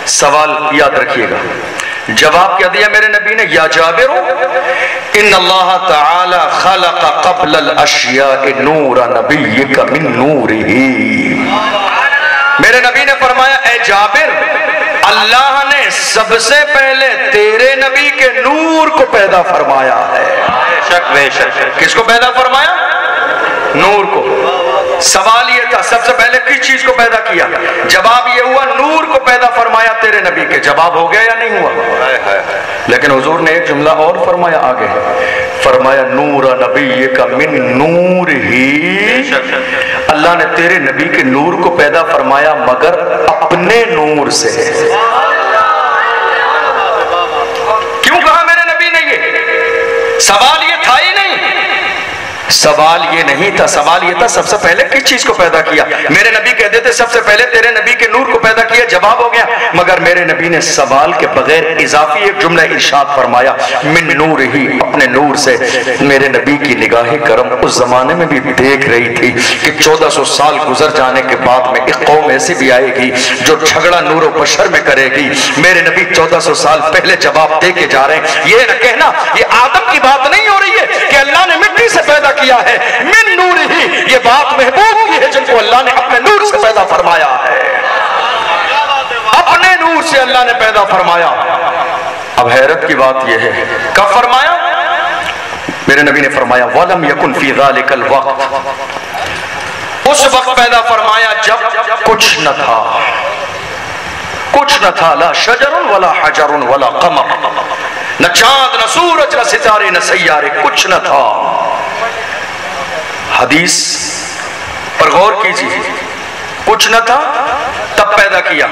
سوال یاد رکھیے گا۔ جواب کیا دیا میرے نبی نے؟ یا جابر ان اللہ تعالی خلق قبل الاشیاء نور نبیک من نورہ۔ میرے نبی نے فرمایا اے جابر، اللہ نے سب سے پہلے تیرے نبی کے نور کو پیدا فرمایا ہے۔ بے شک بے شک۔ کس کو پیدا فرمایا؟ نور کو۔ سوال یہ تھا سب سے پہلے کس چیز کو پیدا کیا؟ جواب یہ ہوا نور کو پیدا فرمایا تیرے نبی کے۔ جواب ہو گیا یا نہیں ہوا؟ لیکن حضور نے ایک جملہ اور فرمایا آگے، فرمایا نور نبیک من نور ہی، اللہ نے تیرے نبی کے نور کو پیدا فرمایا مگر اپنے نور سے۔ کیوں کہا میرے نبی نے یہ؟ سوال یہ تھا ہی نہیں، سوال یہ نہیں تھا، سوال یہ تھا سب سے پہلے کس چیز کو پیدا کیا؟ میرے نبی کہتے تھے سب سے پہلے تیرے نبی کے نور کو پیدا کیا، جواب ہو گیا، مگر میرے نبی نے سوال کے بغیر اضافی ایک جملہ ارشاد فرمایا من نور ہی، اپنے نور سے۔ میرے نبی کی نگاہ کرم اس زمانے میں بھی دیکھ رہی تھی کہ 1400 سال گزر جانے کے بعد میں ایک قوم ایسی بھی آئے گی جو جھگڑا نور و بشر میں کرے گی۔ میرے نبی 1400 سال پہلے جواب دے کے جا رہے ہیں۔ یہ نہ کہنا یہ آدم کی بات نہیں ہو رہی ہے کہ اللہ نے مٹی سے پیدا کیا ہے، من نور ہی، یہ بات محبوب کی ہے جن کو اللہ نے اپنے نور سے پیدا فرمایا ہے، اپنے نور سے اللہ نے پیدا فرمایا۔ اب حیرت کی بات یہ ہے کب فرمایا؟ میرے نبی نے فرمایا وَلَمْ يَكُنْ فِي ذَلِكَ الْوَقْتِ، اس وقت پیدا فرمایا جب کچھ نہ تھا، کچھ نہ تھا، لا شجر ولا حجر ولا قمر، نہ چاند نہ سورج نہ ستارے نہ سیارے، کچھ نہ تھا۔ حدیث پر غور کیجیے، کچھ نہ تھا تب پیدا کیا۔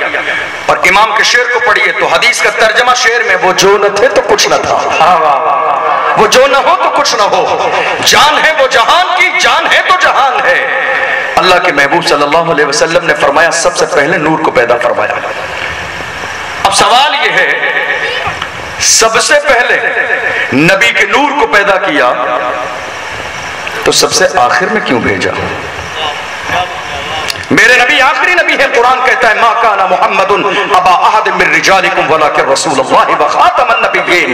اور امام کے شعر کو پڑھیے تو حدیث کا ترجمہ شعر میں وہ جو نہ تھے تو کچھ نہ تھا، وہ جو نہ ہو تو کچھ نہ ہو، جان ہے وہ جہان کی، جان ہے تو جہان ہے۔ اللہ کے محبوب صلی اللہ علیہ وسلم نے فرمایا سب سے پہلے نور کو پیدا فرمایا۔ اب سوال یہ ہے سب سے پہلے نبی کے نور کو پیدا کیا تو سب سے آخر میں کیوں بھیجا؟ میرے نبی آخری نبی ہے، قرآن کہتا ہے ما کان محمد ابا احد من رجالکم ولکن رسول اللہ وخاتم النبیین۔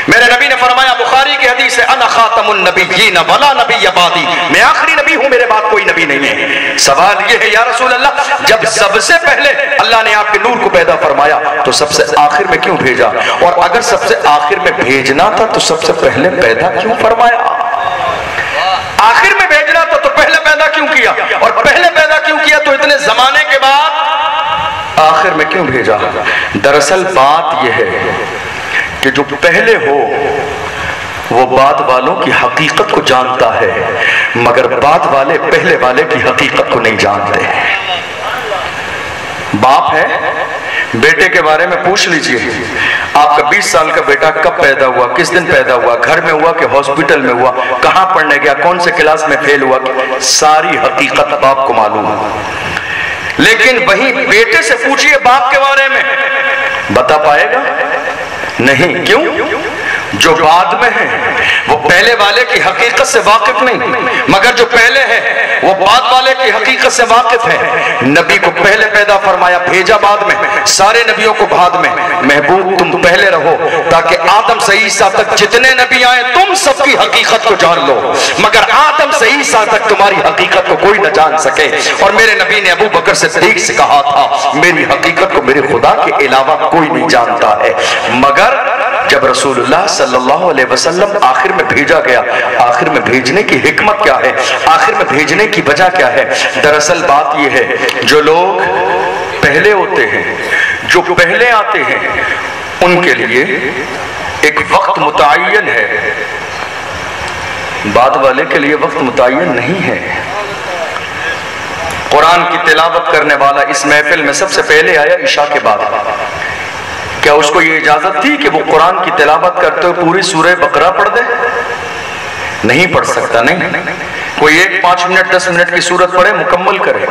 میرے نبی نے فرمایا بخاری کی حدیث ہے انا خاتم النبیین ولا نبی بعدی، میں آخری نبی ہوں، میرے بعد کوئی نبی نہیں ہے۔ سوال یہ ہے یا رسول اللہ جب سب سے پہلے اللہ نے آپ کے نور کو پیدا فرمایا تو سب سے آخر میں کیوں بھیجا؟ اور اگر سب سے آخر میں بھیجنا تھا تو سب سے پہلے پیدا کیوں فرمایا؟ آخر میں بھیجنا تھا تو پہلے پیدا کیوں کیا؟ اور پہلے پیدا کیوں کیا تو اتنے زمانے کے بعد آخر میں کیوں بھیجا؟ دراصل بات یہ ہے کہ جو پہلے ہو وہ بعد والوں کی حقیقت کو جانتا ہے، مگر بعد والے پہلے والے کی حقیقت کو نہیں جانتے۔ باپ ہے، بیٹے کے بارے میں پوچھ لیجئے آپ کا 20 سال کا بیٹا کب پیدا ہوا، کس دن پیدا ہوا، گھر میں ہوا کہ ہاسپٹل میں ہوا، کہاں پڑھنے گیا، کون سے کلاس میں فیل ہوا، ساری حقیقت باپ کو معلوم ہے۔ لیکن وہی بیٹے سے پوچھئے باپ کے بارے میں، بتا پائے گا؟ نہیں۔ کیوں؟ جو بعد میں ہے وہ پہلے والے کی حقیقت سے واقف نہیں، مگر جو پہلے ہے وہ بعد والے کی حقیقت سے واقف ہے۔ نبی کو پہلے پیدا فرمایا، بھیجا بعد میں، سارے نبیوں کو بعد میں۔ محبوب تم پہلے رہو تاکہ آدم سے عیسیٰ تک جتنے نبی آئے تم سب کی حقیقت کو جان لو، مگر آدم سے عیسیٰ تک تمہاری حقیقت کو کوئی نہ جان سکے۔ اور میرے نبی نے ابو بکر صدیق سے کہا تھا میری حقیقت کو میرے خدا کے علاوہ کوئی نہیں جانتا ہے۔ مگر جب رسول اللہ صلی اللہ علیہ وسلم آخر میں بھیجا گیا، آخر میں بھیجنے کی حکمت کیا ہے، آخر میں بھیجنے کی وجہ کیا ہے؟ دراصل بات یہ ہے جو لوگ پہلے ہوتے ہیں، جو پہلے آتے ہیں، ان کے لیے ایک وقت متعین ہے، بعد والے کے لیے وقت متعین نہیں ہے۔ قرآن کی تلاوت کرنے والا اس محفل میں سب سے پہلے آیا عشاء کے بعد، کیا اس کو یہ اجازت تھی کہ وہ قرآن کی تلاوت کرتے ہوئے پوری سورہ بقرہ پڑھ دے؟ نہیں پڑھ سکتا، نہیں۔ کوئی 5 منٹ 10 منٹ کی سورت پڑھے، مکمل کرے۔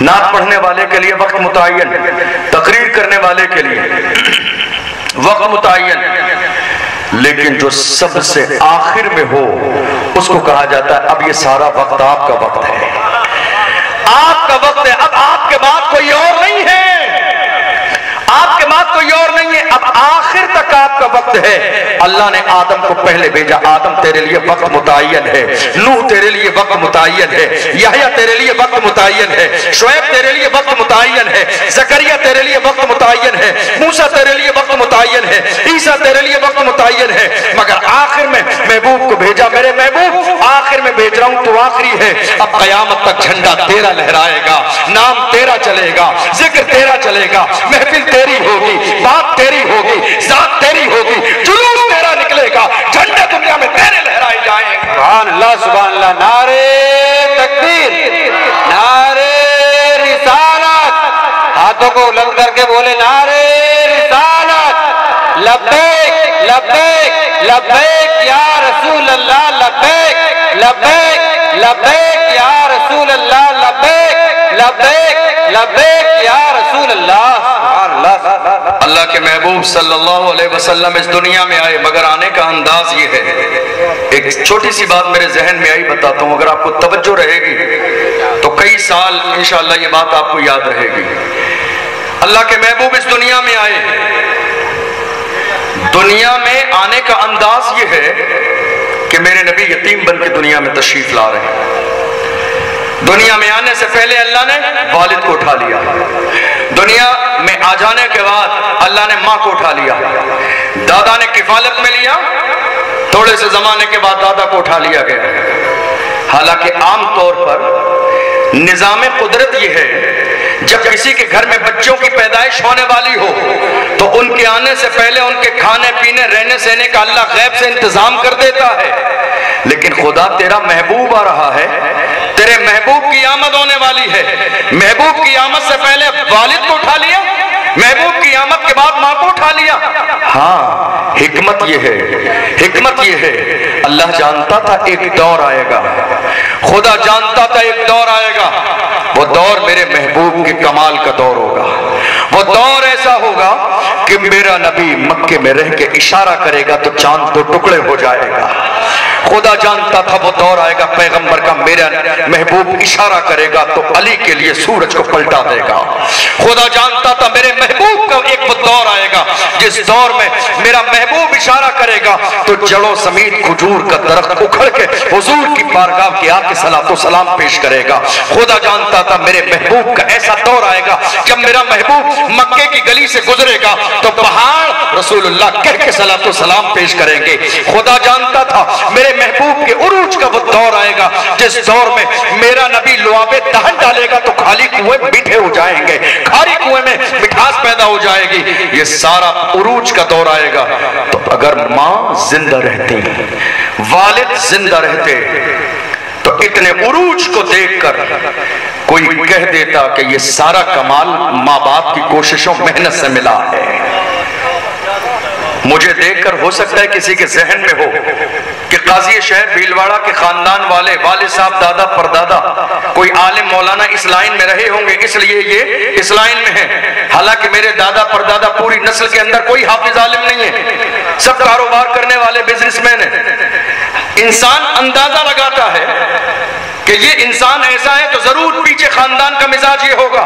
نعت پڑھنے والے کے لیے وقت متعین، تقریر کرنے والے کے لیے وقت متعین، لیکن جو سب سے آخر میں ہو اس کو کہا جاتا ہے اب یہ سارا وقت آپ کا وقت ہے، آپ کا وقت ہے، اب آپ کے بعد کوئی اور نہیں ہے، آپ کے بعد کوئی اور نہیں ہے، اب آخر تک آپ کا وقت ہے۔ اللہ نے آدم کو پہلے بھیجا، آدم تیرے لیے وقت متعین ہے، نوح تیرے لیے وقت متعین ہے، یحییٰ تیرے لیے وقت متعین ہے، شعیب تیرے لیے وقت متعین ہے، زکریا تیرے لیے وقت متعین ہے، موسیٰ تیرے لیے وقت متعین ہے، عیسیٰ تیرے لیے وقت متعین ہے، مگر آخر میں محبوب کو بھیجا۔ میرے محبوب آخر میں بھیج رہا ہوں تو آخری ہے، اب قیامت تک جھنڈا تیرا لہرائے گا، نام تیرا چلے گا، ذکر تیرا چلے گا، محفل تیری ہوگی، بات تیری ہوگی، ذات تیری ہوگی، جلوس تیرا نکلے گا، جھنڈے دنیا میں تیرے لہرائے جائیں گے۔ سبحان اللہ، سبحان اللہ، نعرہ تکبیر، نعرہ رسالت، ہاتھوں کو بلند کر کے بولے نعرہ رسالت، لبیک لبیک لبیک یا رسول اللہ، لبیک لبیک لبیک یا رسول اللہ، لبیک لبیک لبیک یا رسول اللہ۔ اللہ کے محبوب صلی اللہ علیہ وسلم اس دنیا میں آئے، مگر آنے کا انداز یہ ہے، ایک چھوٹی سی بات میرے ذہن میں آئی بتاتا ہوں، اگر آپ کو توجہ رہے گی تو کئی سال انشاءاللہ یہ بات آپ کو یاد رہے گی۔ اللہ کے محبوب اس دنیا میں آئے، دنیا میں آنے کا انداز یہ ہے کہ میرے نبی یتیم بن کے دنیا میں تشریف لا رہے ہیں۔ دنیا میں آنے سے پہلے اللہ نے والد کو اٹھا لیا، دنیا میں آ جانے کے بعد اللہ نے ماں کو اٹھا لیا، دادا نے کفالت میں لیا، تھوڑے سے زمانے کے بعد دادا کو اٹھا لیا گیا۔ حالانکہ عام طور پر نظام قدرت یہ ہے جب کسی کے گھر میں بچوں کی پیدائش ہونے والی ہو تو ان کے آنے سے پہلے ان کے کھانے پینے رہنے سہنے کا اللہ غیب سے انتظام کر دیتا ہے، لیکن خدا تیرا محبوب آ رہا ہے، تیرے محبوب کی آمد ہونے والی ہے، محبوب کی آمد سے پہلے والد کو اٹھا لیا، محبوب کی آمد کے بعد ماں کو اٹھا لیا۔ ہاں حکمت یہ ہے، حکمت یہ ہے، اللہ جانتا تھا ایک دور آئے گا، خدا جانتا تھا ایک دور آئے گا، وہ دور میرے محبوب کے کمال کا دور ہوگا، وہ دور ایسا ہوگا کہ میرا میرا نبی مکے میں رہ کے اشارہ کرے گا تو چاند 2 ٹکڑے ہو جائے گا. خدا جانتا تھا وہ دور آئے گا پیغمبر کا، میرا محبوب اشارہ کرے گا تو علی کے لیے سورج کو پلٹا دے گا. خدا جانتا تھا میرے محبوب کا ایک وہ دور آئے گا جس دور میں میرا محبوب اشارہ کرے گا تو جڑوں سمیت کھجور کا درخت اکھڑ کے حضور کی بارگاہ کے آگے صلاۃ و سلام پیش کرے گا. خدا جانتا تھا میرے محبوب کا ایسا دور آئے گا جب میرا محبوب مکے کی گلی سے گزرے گا تو پہاڑ رسول اللہ کہہ کے صلاۃ و سلام پیش کریں گے. خدا جانتا تھا میرے محبوب کے عروج کا وہ دور آئے گا جس دور میں میرا نبی لعابے دہن ڈالے گا تو خالی کنویں میٹھے ہو جائیں گے، کھاری کنویں میں مٹھاس پیدا ہو جائے گی. یہ سارا عروج کا دور آئے گا. تو اگر ماں زندہ رہتی، والد زندہ رہتے تو اتنے عروج کو دیکھ کر کوئی کہہ دیتا کہ یہ سارا کمال ماں باپ کی کوششوں محنت سے ملا ہے. مجھے دیکھ کر ہو سکتا ہے کسی کے ذہن میں ہو کہ قاضی شہر بھیلواڑہ کے خاندان والے، والد صاحب دادا پردادا کوئی عالم مولانا اس لائن میں رہے ہوں گے اس لیے یہ اس لائن میں ہیں. حالانکہ میرے دادا پردادا پوری نسل کے اندر کوئی حافظ عالم نہیں ہے، سب کاروبار کرنے والے بزنس مین ہیں. انسان اندازہ لگاتا ہے کہ یہ انسان ایسا ہے تو ضرور پیچھے خاندان کا مزاج یہ ہوگا.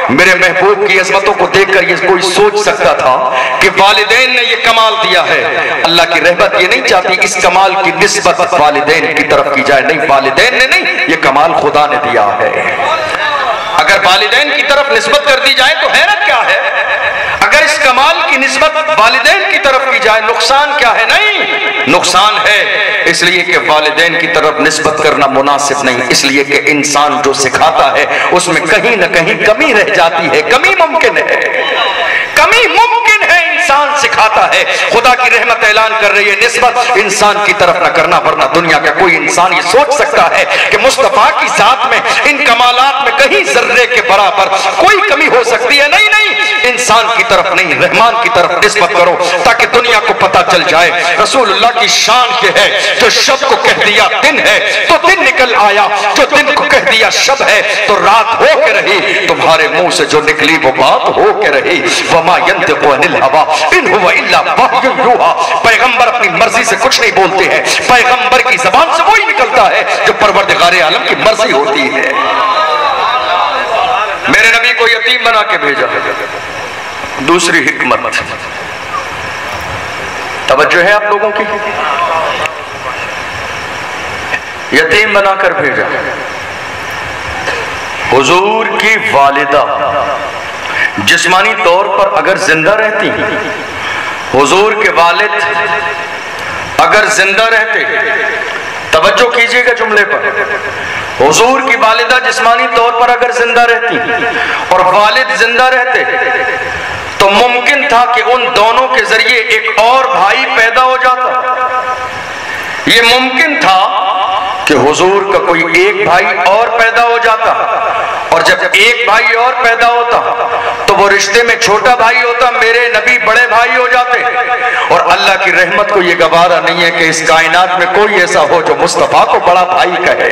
میرے محبوب کی عظمتوں کو دیکھ کر یہ کوئی سوچ سکتا تھا کہ والدین نے یہ کمال دیا ہے. اللہ کی رحمت یہ نہیں چاہتی اس کمال کی نسبت والدین کی طرف کی جائے. نہیں، والدین نے نہیں، یہ کمال خدا نے دیا ہے. اگر والدین کی طرف نسبت کر دی جائے تو حیرت کیا ہے؟ اگر اس کمال کی نسبت والدین کی طرف کی جائے نقصان کیا ہے؟ نہیں، نقصان ہے. اس لیے کہ والدین کی طرف نسبت کرنا مناسب نہیں، اس لیے کہ انسان جو سکھاتا ہے اس میں کہیں نہ کہیں کمی رہ جاتی ہے. کمی ممکن ہے، کمی ممکن ہے، انسان سکھاتا ہے. خدا کی رحمت اعلان کر رہی ہے نسبت انسان کی طرف نہ کرنا، ورنہ دنیا کا کوئی انسان یہ سوچ سکتا ہے کہ مصطفیٰ کی ذات میں ان کمالات میں کہیں ذرے کے برابر کوئی کمی ہو سکتی ہے. نہیں نہیں، انسان کی طرف نہیں، رحمان کی طرف نسبت کرو تاکہ دنیا کو پتہ چل جائے رسول اللہ کی شان یہ ہے جو شب کو کہہ دیا دن ہے تو دن نکل آیا، جو دن کو کہہ دیا شب ہے تو رات ہو کے رہی. تمہارے منہ سے جو نکلی وہ بات ہو کے رہی. وما ينطق عن الهوى ان هو الا وحی یوحی. پیغمبر اپنی مرضی سے کچھ نہیں بولتے ہیں، پیغمبر کی زبان سے وہی نکلتا ہے جو پروردگار عالم کی مرضی ہوتی ہے. میرے نبی کو یتیم بنا کے بھیجا. دوسری حکمت، توجہ ہے آپ لوگوں کی، یتیم بنا کر بھیجا. حضور کی والدہ جسمانی طور پر اگر زندہ رہتی، حضور کے والد اگر زندہ رہتے، توجہ کیجئے گا جملے پر، حضور کی والدہ جسمانی طور پر اگر زندہ رہتی اور والد زندہ رہتے تو ممکن تھا کہ ان دونوں کے ذریعے ایک اور بھائی پیدا ہو جاتا. یہ ممکن تھا کہ حضور کا کوئی ایک بھائی اور پیدا ہو جاتا، اور جب ایک بھائی اور پیدا ہوتا تو وہ رشتے میں چھوٹا بھائی ہوتا، میرے نبی بڑے بھائی ہو جاتے. اور اللہ کی رحمت کو یہ گوارا نہیں ہے کہ اس کائنات میں کوئی ایسا ہو جو مصطفیٰ کو بڑا بھائی کہے.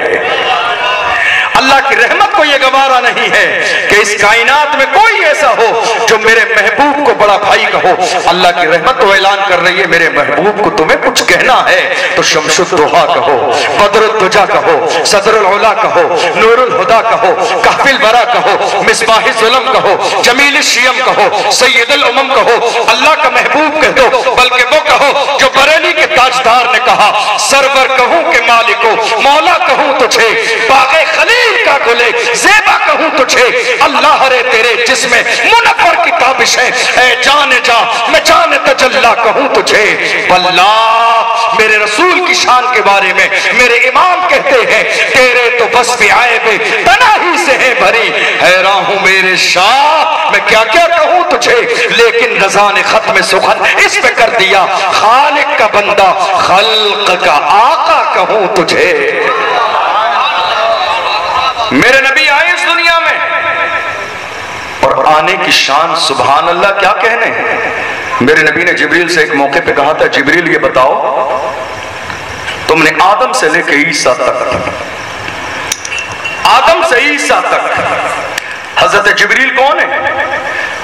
اللہ کی رحمت کو یہ گوارا نہیں ہے کہ اس کائنات میں کوئی ایسا ہو جو میرے محبوب کو بڑا بھائی کہو. اللہ کی رحمت تو اعلان کر رہی ہے میرے محبوب کو تمہیں کچھ کہنا ہے تو شمس الضحیٰ کہو، بدر الدجا کہو، صدر العلا کہو، نور الہدا کہو، کہف الورا کہو، مصباح الظلم کہو، جمیل الشیم کہو، سید الامم کہو. اللہ کا محبوب کہہ دو، بلکہ وہ کہو جو بریلی کے تاجدار نے کہا سرور کہوں کہ مالکو، مولا کہوں تجھے، باغ خلیل کا گلے زیبا کہوں تجھے. اللہ رے تیرے جسم منفر کی تابش ہے، اے جان جا میں جان تجلا کہوں تجھے. واللہ میرے رسول کی شان کے بارے میں میرے امام کہتے ہیں تیرے تو بس بھی آئے بے تناہی سے ہے بھری. حیران ہوں میرے شاہ میں کیا کیا کہوں تجھے، لیکن رضا نے ختم سخن اس پہ کر دیا خالق کا بندہ خلق کا آقا کہوں تجھے. میرے نبی آئے اس دنیا میں اور آنے کی شان سبحان اللہ کیا کہنے. میرے نبی نے جبریل سے ایک موقع پہ کہا تھا جبریل یہ بتاؤ تم نے آدم سے لے کے عیسیٰ تک، آدم سے عیسیٰ تک حضرت جبریل کون ہے؟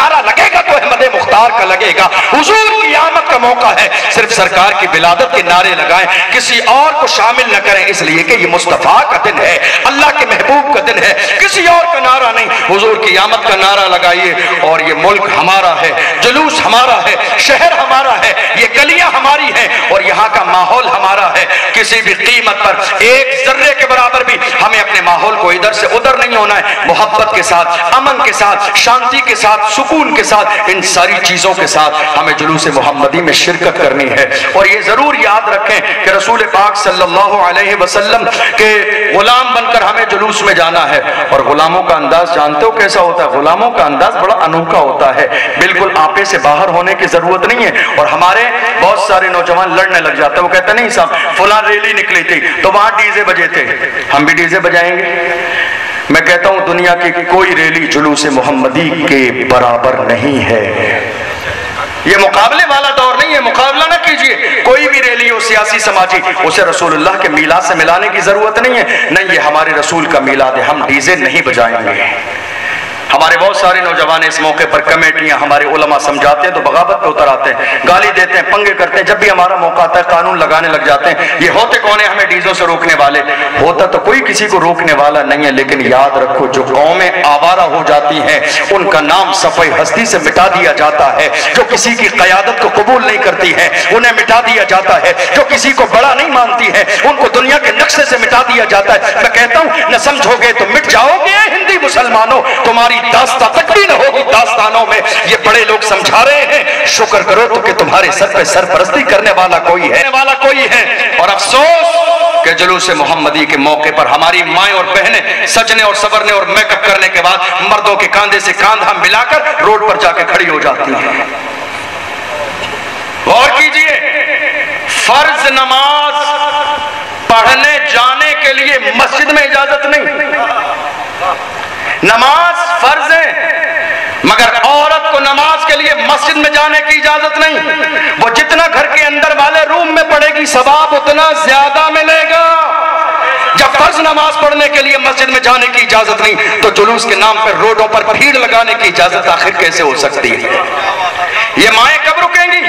نعرہ لگے گا تو احمد مختار کا لگے گا. حضور کی آمد کا موقع ہے, صرف سرکار کی ولادت کے نعرے لگائیں, کسی اور کو شامل نہ کریں, اس لیے کہ یہ مصطفیٰ کا دن ہے, اللہ کے محبوب کا دن ہے, کسی اور کا نعرہ نہیں. حضور کی آمد کا نعرہ لگائیے. اور یہ ملک ہمارا ہے, جلوس ہمارا ہے, شہر ہمارا ہے, یہ گلیاں ہماری ہیں, اور یہاں کا ماحول ہمارا ہے. کسی بھی قیمت پر ایک ذرے کے برابر بھی ہمیں اپنے ماحول کو ادھر سے ادھر نہیں ہونا ہے. محبت کے ساتھ, امن کے ساتھ, شانتی کے ساتھ, سکون کے ساتھ, ان ساری چیزوں کے ساتھ ہمیں جلوس محمدی میں شرکت کرنی ہے. اور یہ ضرور یاد رکھیں کہ رسول پاک صلی اللہ علیہ وسلم کے غلام بن کر ہمیں جلوس میں جانا ہے. اور غلاموں کا انداز جانتے ہو کیسا ہوتا ہے؟ غلاموں کا انداز بڑا انوکھا ہوتا ہے, بالکل آپے سے باہر ہونے کی ضرورت نہیں ہے. اور ہمارے بہت سارے نوجوان لڑنے لگ جاتے ہیں, وہ کہتے نہیں صاحب فلاں ریلی نکلی تھی تو وہاں ڈیزے بجے تھے, ہم بھی ڈیزے بجائیں گے. میں کہتا ہوں دنیا کی کوئی ریلی جلوس محمدی کے برابر نہیں ہے. یہ مقابلے والا دور نہیں ہے, مقابلہ نہ کیجئے. کوئی بھی ریلی ہو سیاسی سماجی, اسے رسول اللہ کے میلاد سے ملانے کی ضرورت نہیں ہے. نہیں, یہ ہمارے رسول کا میلاد ہے, ہم ڈیزے نہیں بجائیں گے. ہمارے بہت سارے نوجوان اس موقع پر کمیٹیاں, ہمارے علماء سمجھاتے ہیں تو بغاوت پہ اتر آتے ہیں, گالی دیتے ہیں, پنگے کرتے ہیں. جب بھی ہمارا موقع آتا ہے قانون لگانے لگ جاتے ہیں. یہ ہوتے کون ہیں ہمیں ڈیزوں سے روکنے والے؟ ہوتا تو کوئی کسی کو روکنے والا نہیں ہے, لیکن یاد رکھو جو قومیں آوارہ ہو جاتی ہیں ان کا نام صفحہ ہستی سے مٹا دیا جاتا ہے. جو کسی کی قیادت کو قبول نہیں کرتی ہے انہیں مٹا دیا جاتا ہے. جو کسی کو بڑا نہیں مانتی ہے ان کو دنیا کے نقشے سے مٹا دیا جاتا ہے. میں کہتا ہوں نہ سمجھو گے تو مٹ جاؤ گے ہندی مسلمانوں, تمہاری داستان تک بھی نہ ہوگی داستانوں میں. یہ بڑے لوگ سمجھا رہے ہیں, شکر کرو تو کہ تمہارے سر پہ سرپرستی کرنے والا کوئی ہے. اور افسوس کہ جلوس محمدی کے موقع پر ہماری مائیں اور بہنیں سجنے اور سورنے اور میک اپ کرنے کے بعد مردوں کے کاندھے سے کاندھا ملا کر روڈ پر جا کے کھڑی ہو جاتی ہیں. غور کیجئے, فرض نماز پڑھنے جانے کے لیے مسجد میں اجازت نہیں. نماز فرض ہے مگر عورت کو نماز کے لیے مسجد میں جانے کی اجازت نہیں. وہ جتنا گھر کے اندر والے روم میں پڑھے گی ثواب اتنا زیادہ ملے گا. جب فرض نماز پڑھنے کے لیے مسجد میں جانے کی اجازت نہیں تو جلوس کے نام پر روڈوں پر بھیڑ لگانے کی اجازت آخر کیسے ہو سکتی ہے؟ یہ مائیں کب رکیں گی؟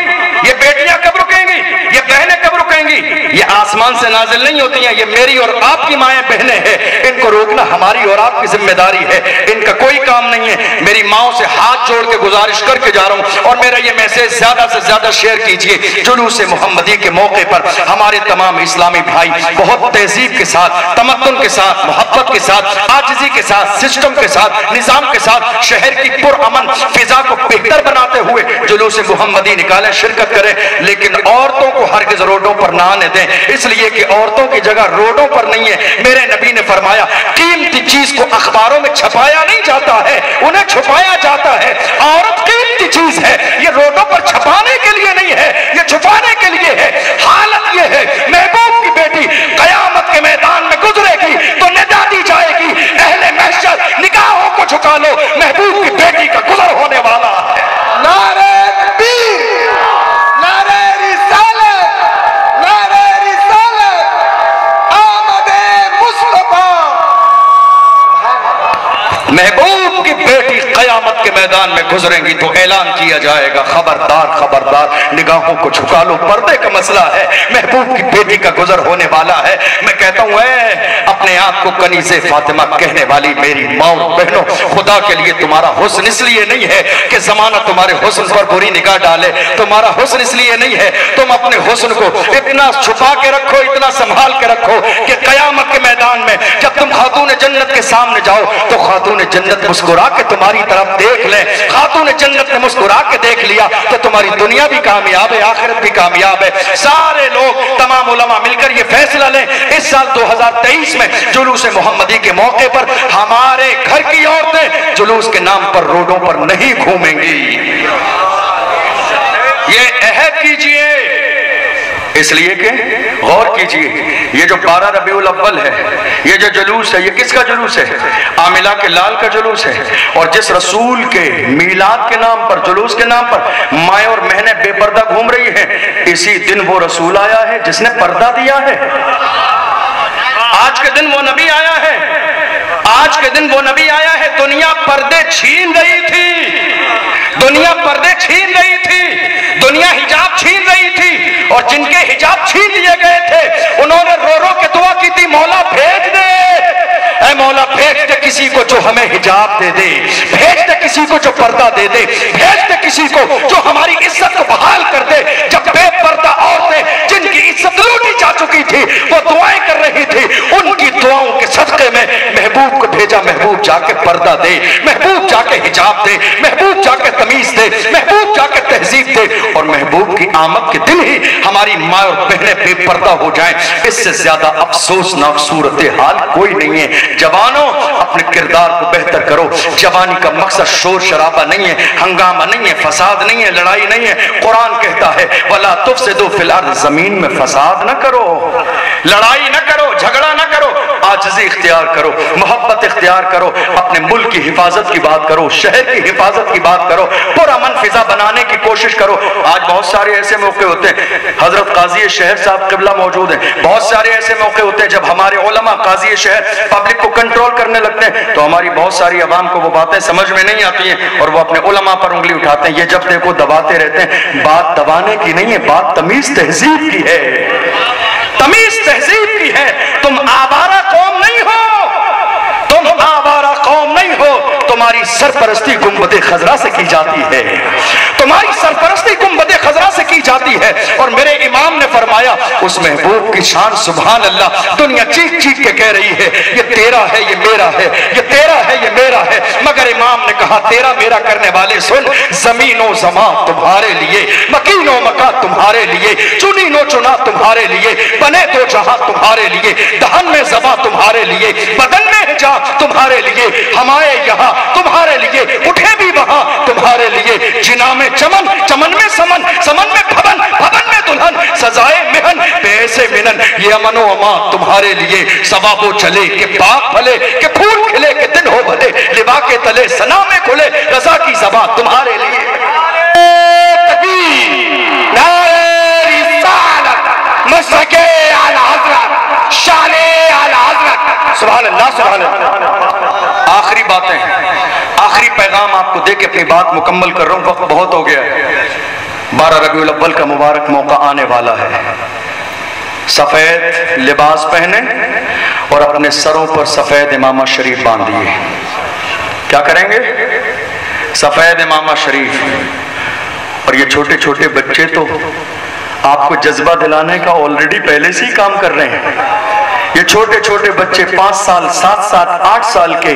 یہ بیٹیاں کب رکیں گی؟ یہ بہنیں کب رکیں گی؟ یہ آسمان سے نازل نہیں ہوتی ہیں, یہ میری اور آپ کی مائیں بہنیں ہیں. ان کو روکنا ہماری اور آپ کی ذمہ داری ہے, ان کا کوئی کام نہیں ہے. میری ماؤں سے ہاتھ جوڑ کے گزارش کر کے جا رہا ہوں, اور میرا یہ میسج زیادہ سے زیادہ شیئر کیجئے. جلوس محمدی کے موقع پر ہمارے تمام اسلامی بھائی بہت تہذیب کے ساتھ, تمدن کے ساتھ, محبت کے ساتھ, عاجزی کے ساتھ, سسٹم کے ساتھ, نظام کے ساتھ, شہر کی پرامن فضا کو بہتر بناتے ہوئے جلوس محمدی نکالیں, شرکت کریں. لیکن عورتوں کو ہرگز روڈوں پر نہ آنے دیں, اس لیے کہ عورتوں کی جگہ روڈوں پر نہیں ہے. میرے نبی نے فرمایا قیمتی چیز کو اخباروں میں چھپایا نہیں جاتا ہے, انہیں چھپایا جاتا ہے. عورت قیمتی چیز ہے, یہ روڈوں پر چھپانے کے لیے نہیں ہے, یہ چھپانے کے لیے ہے. حالت یہ ہے محبوب کی بیٹی قیامت کے میدان میں گزرے گی تو ندا دی جائے گی, اہل محشر نگاہوں کو جھکا لو, محبوب کی بیٹی کا گزر ہونے والا ہے. نعرہ تکبیر, نعرہ رسالت, نعرہ رسالت, آمد مصطفیٰ. محبوب کی بیٹی قیامت کے میدان میں گزریں گی تو اعلان کیا جائے گا خبردار خبردار, نگاہوں کو جھکا لو, پردے کا مسئلہ ہے, محبوب کی بیٹی کا گزر ہونے والا ہے. میں کہتا ہوں اے اپنے آپ کو کنیز فاطمہ کہنے والی میری ماں اور بہنوں, خدا کے لیے تمہارا حسن اس لیے نہیں ہے کہ زمانہ تمہارے حسن پر بری نگاہ ڈالے, تمہارا حسن اس لیے نہیں ہے, تم اپنے حسن کو اتنا چھپا کے رکھو, اتنا سنبھال کے رکھو کہ قیامت کے میدان میں جب تم خاتون جنت کے سامنے جاؤ تو خاتون جنت مسکرا کے تمہاری طرف دیکھ لیں. خاتون جنت نے مسکرا کے دیکھ لیا تو تمہاری دنیا بھی کامیاب ہے, آخرت بھی کامیاب ہے. سارے لوگ, تمام علماء مل کر یہ فیصلہ لیں اس سال 2023 میں جلوس محمدی کے موقع پر ہمارے گھر کی عورتیں جلوس کے نام پر روڈوں پر نہیں گھومیں گی. یہ عہد کیجئے, اس لیے کہ غور کیجئے یہ جو 12 ربیع الاول ہے, یہ جو جلوس ہے یہ کس کا جلوس ہے؟ عاملہ کے لال کا جلوس ہے. اور جس رسول کے میلاد کے نام پر, جلوس کے نام پر مائیں اور بہنیں بے پردہ گھوم رہی ہیں, اسی دن وہ رسول آیا ہے جس نے پردہ دیا ہے. آج کے دن وہ نبی آیا ہے, آج کے دن وہ نبی آیا ہے، دنیا پردے چھین رہی تھی، دنیا پردے چھین رہی تھی، دنیا حجاب چھین رہی تھی، اور جن کے حجاب چھین لیے گئے تھے انہوں نے رو رو کے دعا کی تھی، مولا بھیج دے، اے مولا بھیج دے کسی کو جو ہمیں حجاب دے دے، بھیج دے کسی کو جو پردہ دے دے، بھیج دے کسی کو جو ہماری عزت کو بحال کر دے۔ جب بے پردہ عورتیں جن کی عزت لوٹی جا چکی تھی وہ دعائیں کر رہی تھی، ان کی دعاؤں کے صدقے میں محبوب کو بھیجا، محبوب جا کے پردہ دے، محبوب جا کے حجاب دے، محبوب جا کے تمیز دے، محبوب جا کے تہذیب دے، اور محبوب کی آمد کے دن ہی ہماری ماں اور بہنیں بے پردہ ہو جائیں، اس سے زیادہ افسوسناک صورتحال کوئی نہیں ہے۔ جوانوں اپنے کردار کو بہتر کرو، جوانی کا مقصد شور شرابہ نہیں ہے، ہنگامہ نہیں ہے، فساد نہیں ہے، لڑائی نہیں ہے۔ قرآن کہتا ہے وَلَا تُفْسِدُوا فِي الْأَرْضِ، زمین میں فساد نہ کرو، لڑائی نہ کرو، جھگڑا نہ کرو، عاجزی اختیار کرو، محبت اختیار کرو، اپنے ملک کی حفاظت کی بات کرو، شہر کی حفاظت کی بات کرو، پرامن فضا بنانے کی کوشش کرو۔ آج بہت سارے ایسے موقع ہوتے ہیں، حضرت قاضی شہر صاحب قبلہ موجود ہیں، بہت سارے ایسے موقع ہوتے ہیں جب ہمارے علماء قاضی شہر پبلک کو کنٹرول کرنے لگتے ہیں تو ہماری بہت ساری عوام کو وہ باتیں سمجھ میں نہیں آتی ہیں اور وہ اپنے علماء پر انگلی اٹھاتے ہیں، یہ جب دیکھو دباتے رہتے ہیں۔ بات دبانے کی نہیں ہے، بات تمیز تہذیب کی ہے، تمیز تہذیب کی ہے۔ تم آوارہ قوم نہیں ہو، تم آوارہ قوم نہیں ہو، تمہاری سرپرستی گنبد خضرا سے کی جاتی ہے، تمہاری سرپرستی گنبد خضرا سے کی جاتی ہے۔ اور میرے امام نے فرمایا اس محبوب کی شان سبحان اللہ، دنیا چیخ چیخ کے کہہ رہی ہے یہ تیرا ہے، یہ میرا ہے، یہ تیرا ہے، یہ میرا ہے، مگر امام نے کہا تیرا میرا کرنے والے سن، زمین و زمان تمہارے لیے، مکین و مکان تمہارے لیے، چنی نو چنا تمہارے لیے، بنے دو جہاں تمہارے لیے، دہن میں زباں تمہارے لیے، بدن میں جا تمہارے لیے، ہمارے یہاں تمہارے لیے، اٹھے بھی وہاں تمہارے لیے، جنا میں چمن، چمن میں سمن، سمن میں بھون، بھون میں دلہن، سزائے مہن پیسے منن، یہ امن و امان تمہارے لیے، ثواب و چلے کہ باغ پھلے کہ پھول کھلے کہ دن ہو بھلے، لبا کے تلے سنا میں کھلے، رضا کی زبان تمہارے لیے۔ مسکے اعلی حضرت، شان اعلی حضرت، سبحان اللہ سبحان اللہ۔ آخری باتیں، آخری پیغام آپ کو دے کے اپنی بات مکمل کر رہا ہوں، وقت بہت ہو گیا ہے۔ 12 ربیع الاول کا مبارک موقع آنے والا ہے، سفید لباس پہنے اور اپنے سروں پر سفید امامہ شریف باندھیے۔ کیا کریں گے؟ سفید امامہ شریف۔ اور یہ چھوٹے چھوٹے بچے تو آپ کو جذبہ دلانے کا آلریڈی پہلے سے ہی کام کر رہے ہیں۔ یہ چھوٹے چھوٹے بچے 5 سال 7 سال 8 سال کے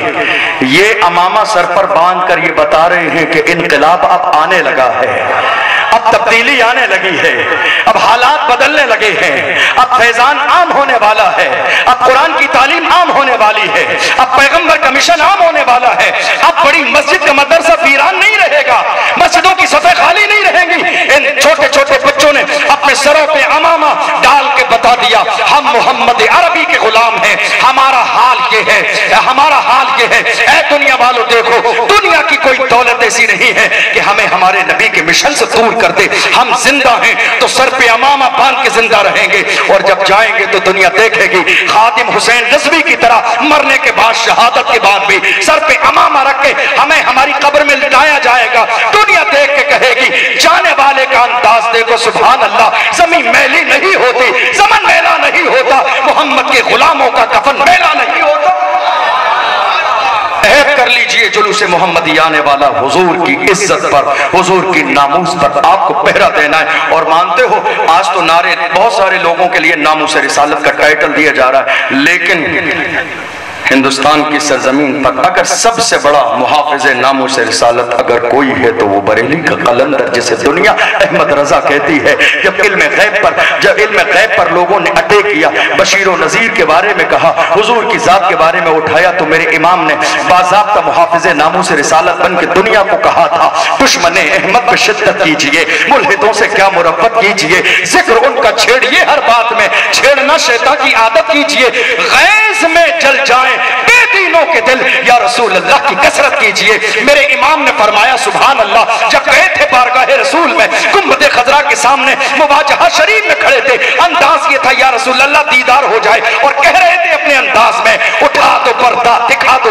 یہ امامہ سر پر باندھ کر یہ بتا رہے ہیں کہ انقلاب اب آنے لگا ہے، اب تبدیلی آنے لگی ہے، اب حالات بدلنے لگے ہیں، اب فیضان عام ہونے والا ہے، اب قرآن کی تعلیم عام ہونے والی ہے، اب پیغمبر کا مشن عام ہونے والا ہے، اب بڑی مسجد کا مدرسہ ویران نہیں رہے گا، مسجدوں کی صفیں خالی نہیں رہیں گی۔ ان چھوٹے چھوٹے بچوں نے اپنے سروں پہ امامہ ڈال کے بتا دیا ہم محمد عربی کے غلام ہیں، ہمارا حال یہ ہے، ہمارا حال یہ ہے۔ اے دنیا والو دیکھو، دنیا کی کوئی دولت ایسی نہیں ہے کہ ہمیں ہمارے نبی کے مشن سے دور کر دے۔ ہم زندہ ہیں تو سر پہ امامہ باندھ کے زندہ رہیں گے، اور جب جائیں گے تو دنیا دیکھے گی خادم حسین رضوی کی طرح مرنے کے بعد، شہادت کے بعد بھی سر پہ امامہ رکھ کے ہمیں ہماری قبر میں لٹایا جائے گا۔ دنیا دیکھ کے کہے گی جانے والے کا انداز دیکھو، سبحان اللہ، زمین میلی نہیں ہوتی، زمن میلا نہیں ہوتا، محمد کے غلاموں کا کفن میلا نہیں ہوتا۔ عہد کر لیجئے جلوس محمدی آنے والا حضور کی عزت پر، حضور کی ناموس پر آپ کو پہرا دینا ہے۔ اور مانتے ہو آج تو نعرے بہت سارے لوگوں کے لیے ناموس رسالت کا ٹائٹل دیا جا رہا ہے، لیکن ہندوستان کی سرزمین پر اگر سب سے بڑا محافظ ناموس رسالت اگر کوئی ہے تو وہ بریلی کا قلندر جسے دنیا احمد رضا کہتی ہے۔ جب علم غیب پر لوگوں نے اٹیک کیا، بشیر و نذیر کے بارے میں کہا، حضور کی ذات کے بارے میں اٹھایا، تو میرے امام نے باضابطہ محافظ ناموس رسالت بن کے دنیا کو کہا تھا دشمن احمد پہ شدت کیجئے، ملحدوں سے کیا مربت کیجئے، ذکر ان کا چھیڑیے ہر بات میں، چھیڑنا شیطان کی عادت کیجئے، غیظ میں جل جائیں بے دینوں کے دل، یا رسول اللہ کی کثرت کیجئے۔ میرے امام نے فرمایا سبحان اللہ، جب گئے تھے بارگاہ رسول میں، گنبد خضرا کے سامنے مواجہہ شریف میں کھڑے تھے، انداز یہ تھا یا رسول اللہ دیدار ہو جائے، اور کہہ رہے تھے اپنے انداز میں اٹھا دو پردہ، دکھا دو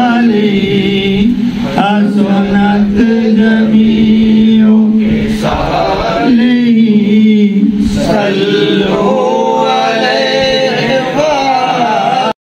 Jamaali,